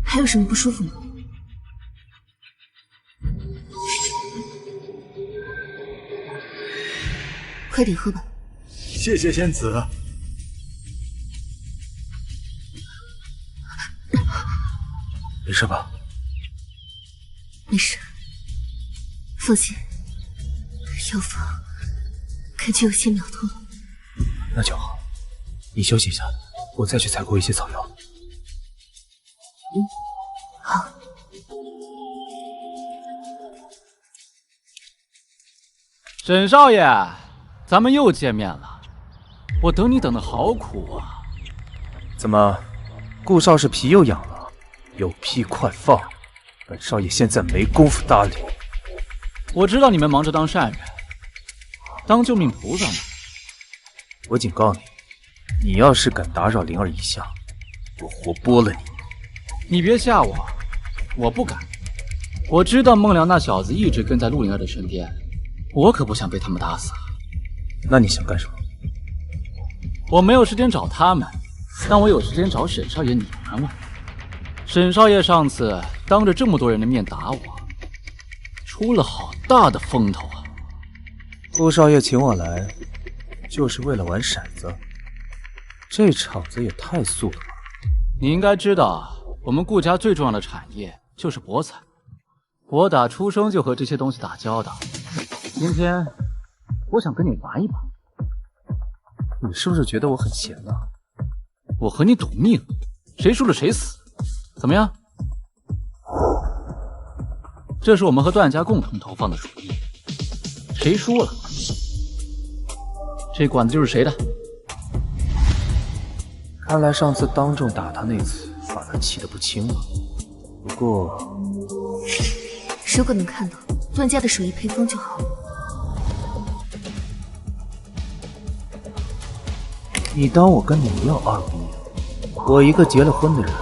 还有什么不舒服吗？快点喝吧。谢谢仙子。没事吧？没事，放心，药方感觉有些苗头了。那就好，你休息一下，我再去采购一些草药。好。沈少爷，咱们又见面了，我等你等得好苦啊！怎么，顾少是皮又痒了？有屁快放！本少爷现在没工夫搭理。我知道你们忙着当善人，当救命菩萨嘛。我警告你，你要是敢打扰灵儿一下，我活剥了你！你别吓我，我不敢。我知道孟良那小子一直跟在陆灵儿的身边，我可不想被他们打死。那你想干什么？我没有时间找他们，但我有时间找沈少爷你们了。沈少爷上次当着这么多人的面打我，出了好大的风头啊！顾少爷请我来，就是为了玩骰子，这场子也太素了吧？你应该知道，我们顾家最重要的产业就是博彩。我打出生就和这些东西打交道，今天我想跟你玩一把。你是不是觉得我很闲呢？我和你赌命，谁输了谁死，怎么样？这是我们和段家共同投放的鼠疫，谁输了，这管子就是谁的。看来上次当众打他那次，反而气得不轻了。不过，如果能看到段家的手艺配方就好。你当我跟你一样二无命？我一个结了婚的人，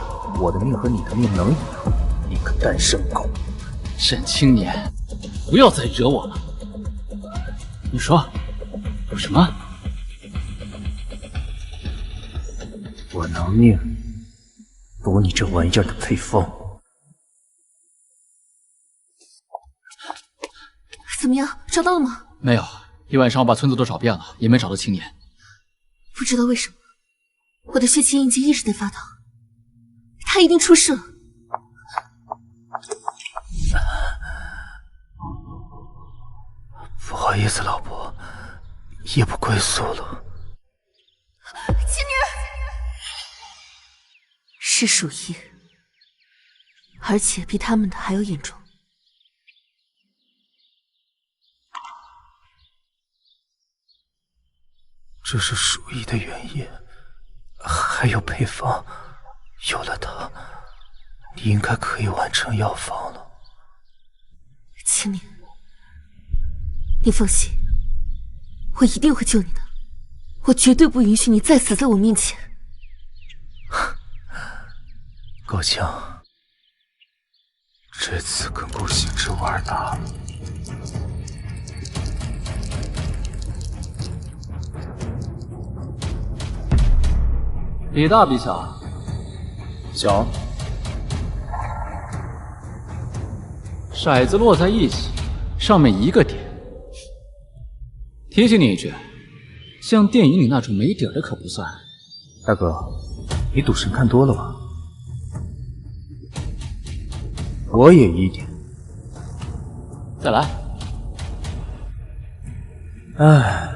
我的命和你的命能一样？你个单身狗！沈青年，不要再惹我了。你说有什么？我拿命赌你这玩意儿的配方。怎么样，找到了吗？没有，一晚上我把村子都找遍了，也没找到青年。不知道为什么，我的血清印记一直在发烫，他一定出事了。不好意思，老婆，夜不归宿了。青年是鼠疫，而且比他们的还要严重。这是鼠疫的原液，还有配方，有了它，你应该可以完成药方了。青年，你放心，我一定会救你的，我绝对不允许你再死在我面前。够呛，这次跟顾惜之玩大了。李大陛下，小，骰子落在一起，上面一个点。提醒你一句，像电影里那种没底儿的可不算。大哥，你赌神看多了吧？我也一点。再来。唉，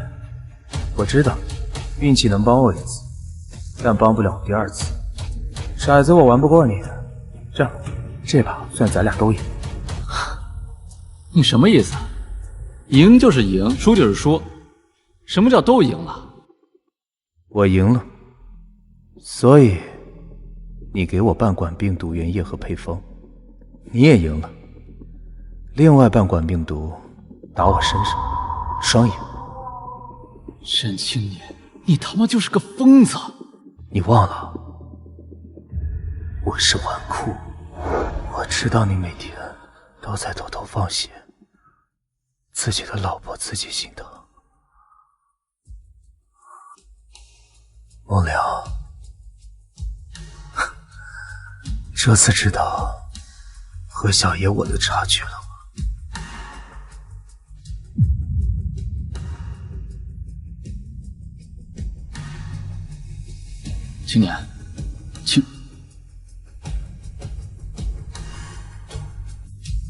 我知道，运气能帮我一次，但帮不了我第二次。骰子我玩不过你，这样，这把算咱俩都赢。你什么意思？赢就是赢，输就是输。什么叫都赢了？我赢了，所以你给我半管病毒原液和配方，你也赢了。另外半管病毒打我身上，双赢。沈青年，你他妈就是个疯子！你忘了，我是纨绔，我知道你每天都在偷偷放血，自己的老婆自己心疼。孟良，这次知道和小爷我的差距了吗？青年，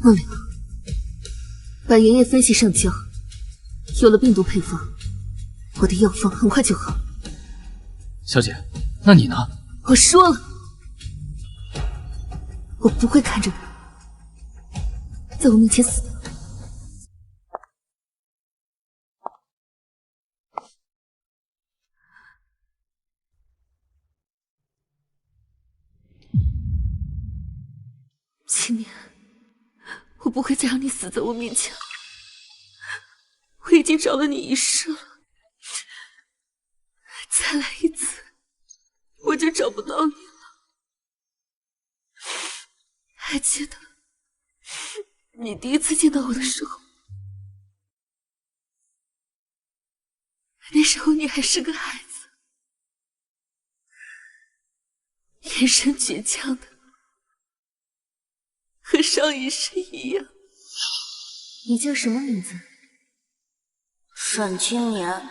孟良，把原液分析上交，有了病毒配方，我的药方很快就好。小姐，那你呢？我说了，我不会看着你在我面前死的。青年，我不会再让你死在我面前了。我已经找了你一世了，再来一次，我就找不到你了。还记得你第一次见到我的时候，那时候你还是个孩子，眼神倔强的和上一世一样。你叫什么名字？沈青年。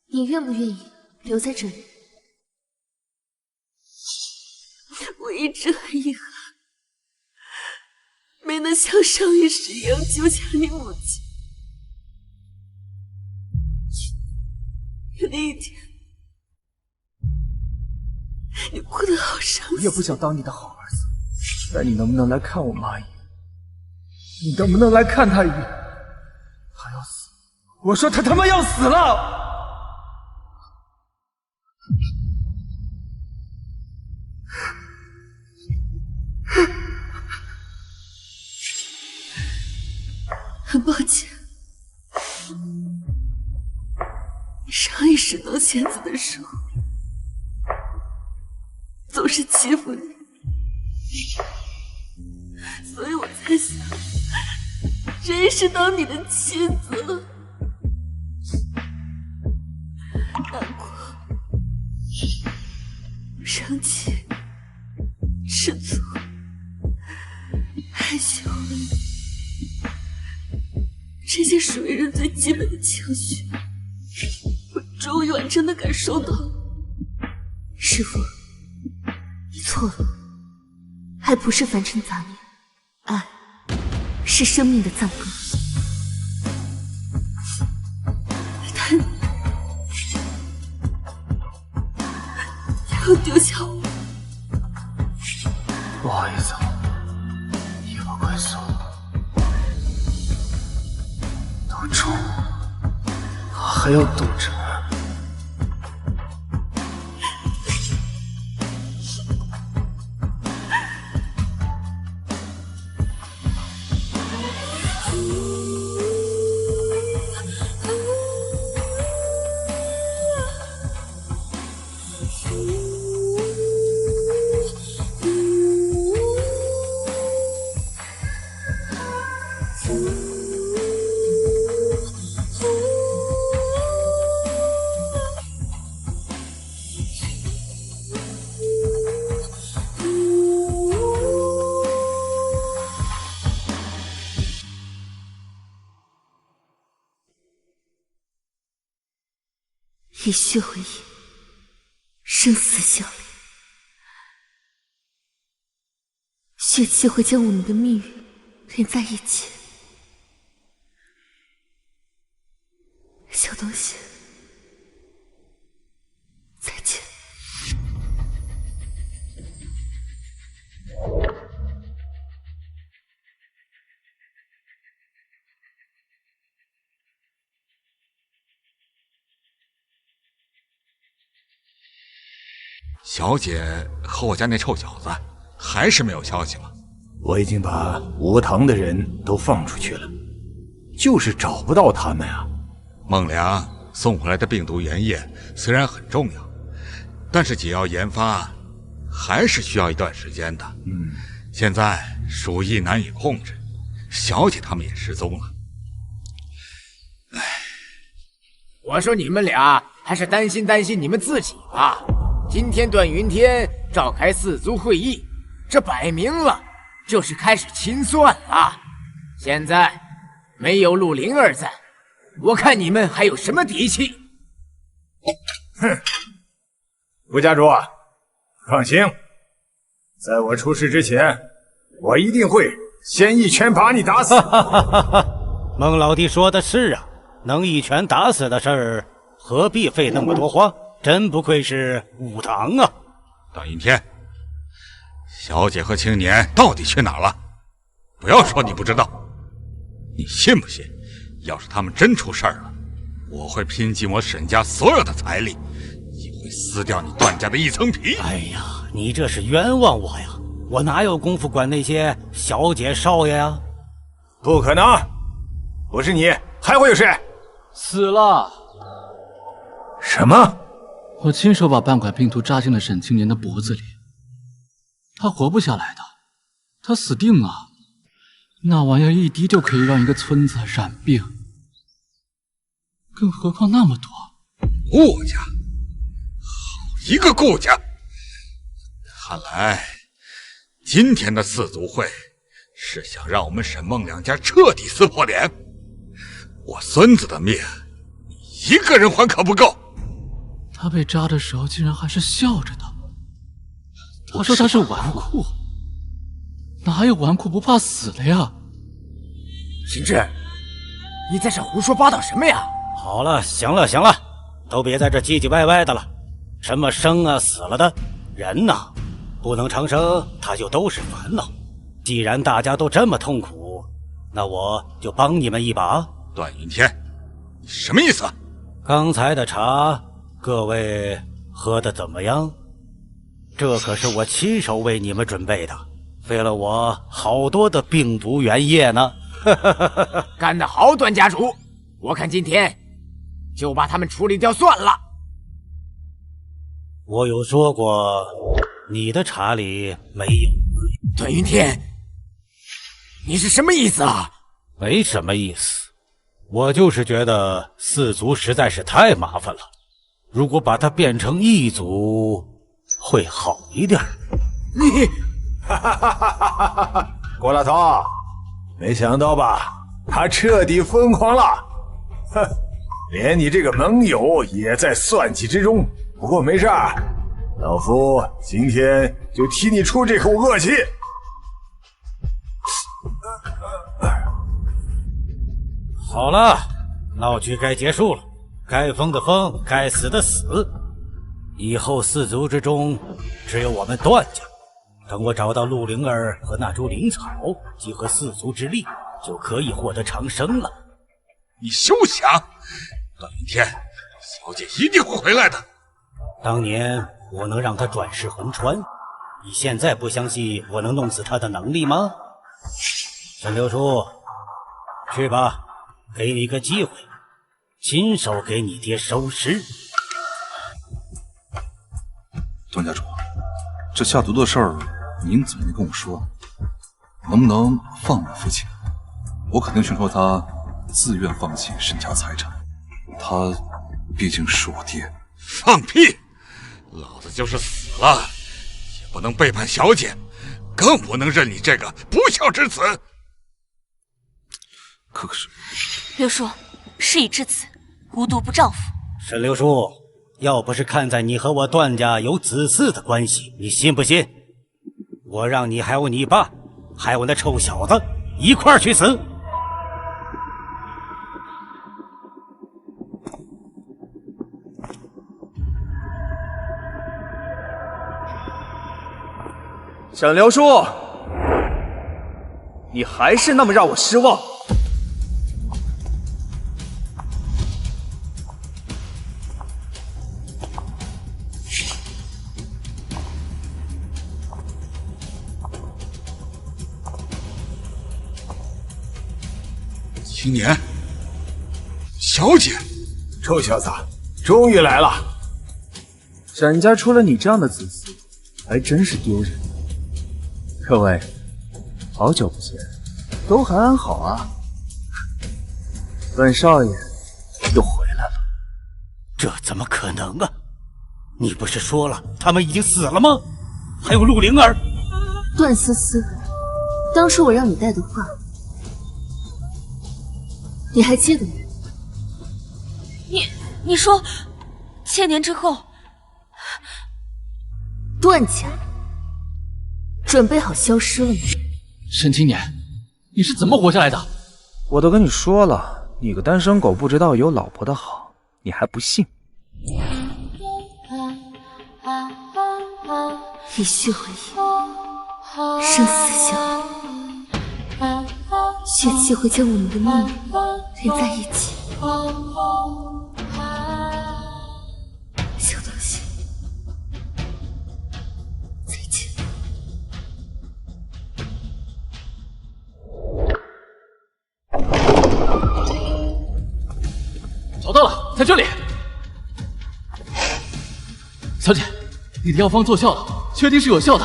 你愿不愿意留在这里？我一直很遗憾，没能像上一世一样救下你母亲。那一天，你哭得好伤心。我也不想当你的好儿子，但你能不能来看我妈一眼？你能不能来看她一眼？她要死！我说她他妈要死了！很抱歉，上一世当仙子的时候，总是欺负你，所以我才想这一世当你的妻子。难过、生气、吃醋、害羞，这些属于人最基本的情绪，我终于完整的感受到了。师父，你错了，爱不是凡尘杂念，爱是生命的赞歌。但要丢下我，不好意思，一个归宿都中午，还要堵着。以血为引，生死相连，血气会将我们的命运连在一起。小东西，再见。小姐和我家那臭小子还是没有消息吗？我已经把无堂的人都放出去了，就是找不到他们啊。孟良送回来的病毒原液虽然很重要，但是解药研发还是需要一段时间的。现在鼠疫难以控制，小姐他们也失踪了。我说你们俩还是担心你们自己吧。今天段云天召开四族会议，这摆明了就是开始清算了。现在没有陆灵儿在，我看你们还有什么底气？哼，陆家主，放心，在我出事之前，我一定会先一拳把你打死。孟老弟说的是啊，能一拳打死的事儿，何必费那么多话？真不愧是武堂啊！段云天，小姐和青年到底去哪儿了？不要说你不知道，你信不信？要是他们真出事儿了，我会拼尽我沈家所有的财力，也会撕掉你段家的一层皮。哎呀，你这是冤枉我呀！我哪有功夫管那些小姐少爷呀？不可能，不是你还会有谁？死了。什么？我亲手把半管病毒扎进了沈青年的脖子里，他活不下来的，他死定了。那玩意儿一滴就可以让一个村子染病，更何况那么多。顾家，好一个顾家！看来今天的四族会是想让我们沈孟两家彻底撕破脸。我孙子的命，你一个人还可不够。他被扎的时候竟然还是笑着的。他说他是纨绔，哪有纨绔不怕死的呀？秦志，你在这胡说八道什么呀？好了，行了，都别在这唧唧歪歪的了。什么生啊死了的，人呐，不能长生，他就都是烦恼。既然大家都这么痛苦，那我就帮你们一把。段云天，你什么意思？刚才的茶，各位喝得怎么样？这可是我亲手为你们准备的，费了我好多的病毒原液呢。干得好，段家主！我看今天就把他们处理掉算了。我有说过，你的茶里没有。段云天，你是什么意思啊？没什么意思，我就是觉得四族实在是太麻烦了，如果把它变成一族，会好一点。你，郭老头，没想到吧？他彻底疯狂了，哼，连你这个盟友也在算计之中。不过没事儿，老夫今天就替你出这口恶气。好了，闹剧该结束了，该疯的疯，该死的死。以后四族之中，只有我们段家。等我找到陆灵儿和那株灵草，集合四族之力，就可以获得长生了。你休想！段云天，小姐一定会回来的。当年我能让她转世魂穿，你现在不相信我能弄死她的能力吗？沈六叔，去吧，给你一个机会，亲手给你爹收尸。段家主，这下毒的事儿，您怎么没跟我说？能不能放我父亲？我肯定劝说他自愿放弃沈家财产，他毕竟是我爹。放屁！老子就是死了，也不能背叛小姐，更不能认你这个不孝之子。可是，六叔，事已至此，无毒不丈夫。沈六叔，要不是看在你和我段家有子嗣的关系，你信不信？我让你还有你爸，还有那臭小子一块儿去死！沈流叔，你还是那么让我失望。青年，小姐，臭小子，终于来了！沈家出了你这样的子嗣，还真是丢人。各位，好久不见，都还安好啊？段少爷又回来了。这怎么可能啊？你不是说了他们已经死了吗？还有陆灵儿。段思思，当初我让你带的话，你还记得吗？你说，1000年之后，段家准备好消失了吗？沈青年，你是怎么活下来的？我都跟你说了，你个单身狗不知道有老婆的好，你还不信？以血为引，生死相依，血气会将我们的命运连在一起。小东西，再见。找到了，在这里。小姐，你的药方奏效了，确定是有效的。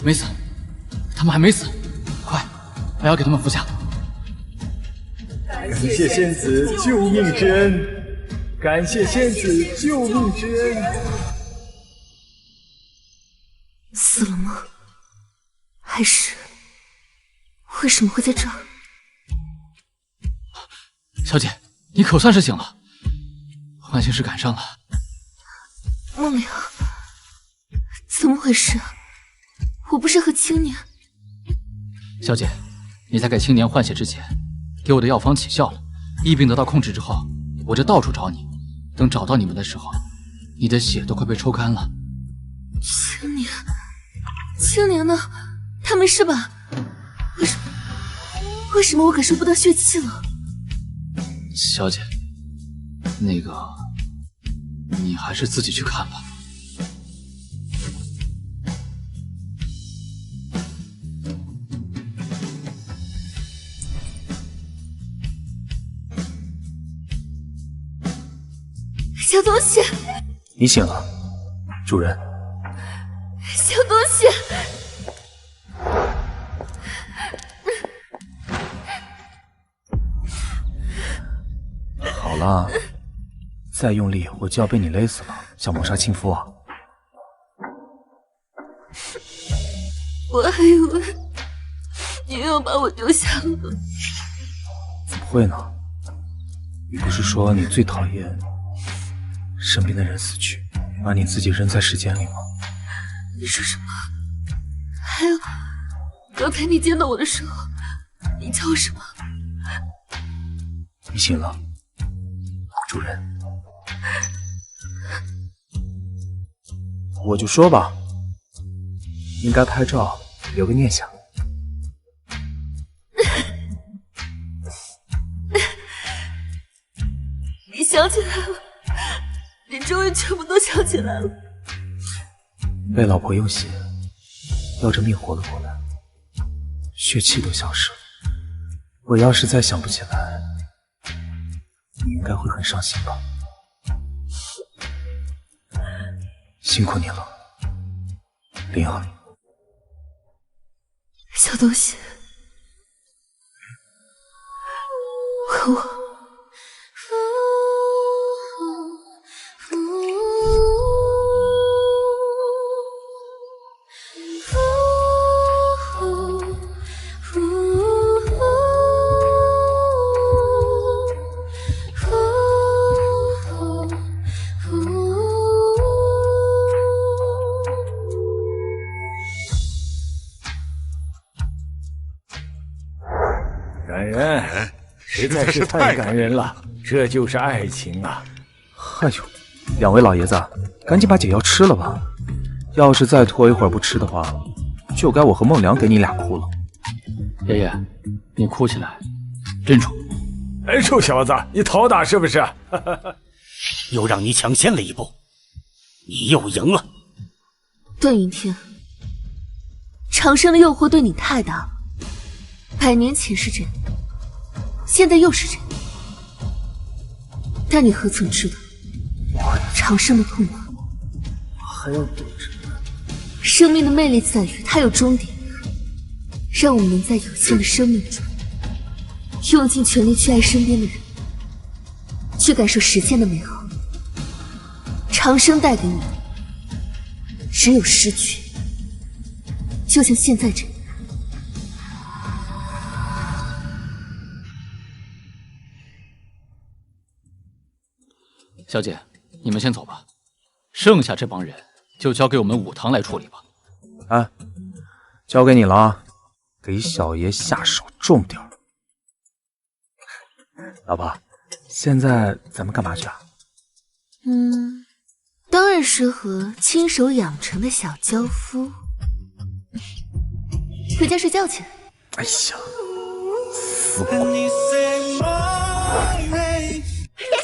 没死，他们还没死，快，把药给他们服下。感谢仙子救命之恩，感谢仙子救命之恩。死了吗？还是为什么会在这儿？小姐，你可算是醒了，万幸是赶上了。梦玲，怎么回事？我不是和青年……小姐，你在给青年换血之前，给我的药方起效了，疫病得到控制之后，我就到处找你，等找到你们的时候，你的血都快被抽干了。青年呢？他没事吧？为什么我感受不到血气了？小姐，那个，你还是自己去看吧。小东西，你醒了，主人。小东西。好了，再用力我就要被你勒死了，想谋杀亲夫啊！我还以为你又把我丢下了。怎么会呢？你不是说你最讨厌身边的人死去，把你自己扔在时间里吗？你说什么？还有，刚才你见到我的时候，你叫我什么？你醒了，主人。我就说吧，应该拍照留个念想。你想起来了，你终于全部都想起来了。被老婆用血要着命活了过来，血气都消失了。我要是再想不起来，你应该会很伤心吧？辛苦你了，灵儿。小东西，吻我。感人，实在是太感人了，这就是爱情啊！哎呦，两位老爷子，赶紧把解药吃了吧，要是再拖一会儿不吃的话，就该我和孟良给你俩哭了。爷爷，你哭起来真丑。哎，臭小子，你讨打是不是？又让你抢先了一步，你又赢了。段云天，长生的诱惑对你太大了。100年前是这样，现在又是这样，但你何曾知道长生的痛苦？还要躲着？生命的魅力在于它有终点，让我们能在有限的生命中，用尽全力去爱身边的人，去感受时间的美好。长生带给你的只有失去，就像现在这样。小姐，你们先走吧，剩下这帮人就交给我们武堂来处理吧。哎，交给你了啊，给小爷下手重点。老婆，现在咱们干嘛去啊？当然是和亲手养成的小娇夫回家睡觉去。哎呀，死鬼！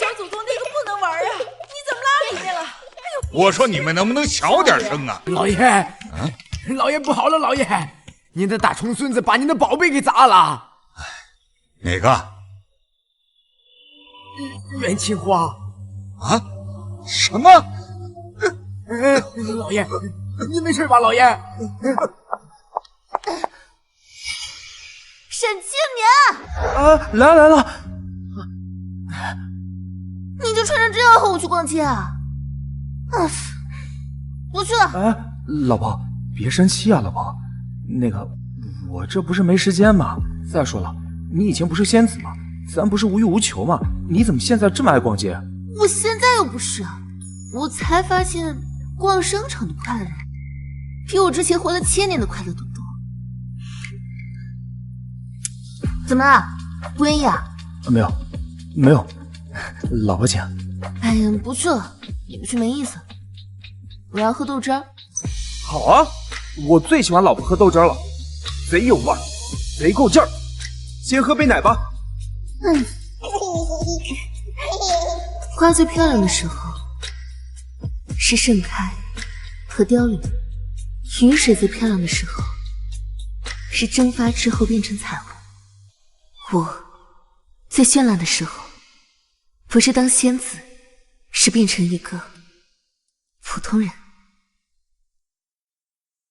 小祖宗那个不能玩啊！你怎么拉里面了？我说你们能不能小点声啊？老爷，老爷不好了，老爷，您的大重孙子把您的宝贝给砸了。哪个？袁青花。啊？什么？老爷，你没事吧，老爷？沈清年，啊，来了！你就穿成这样和我去逛街啊？不去了。哎，老婆，别生气啊，老婆。那个，我这不是没时间吗？再说了，你以前不是仙子吗？咱不是无欲无求吗？你怎么现在这么爱逛街？我现在又不是啊，我才发现逛商场的快乐，比我之前活了1000年的快乐多多。怎么了？不愿意啊？没有，老婆请。哎呀，不去了，你不去没意思。我要喝豆汁儿。好啊，我最喜欢老婆喝豆汁了，贼有味，贼够劲儿。先喝杯奶吧。花最漂亮的时候是盛开和凋零，雨水最漂亮的时候是蒸发之后变成彩虹。我最绚烂的时候不是当仙子，是变成一个普通人。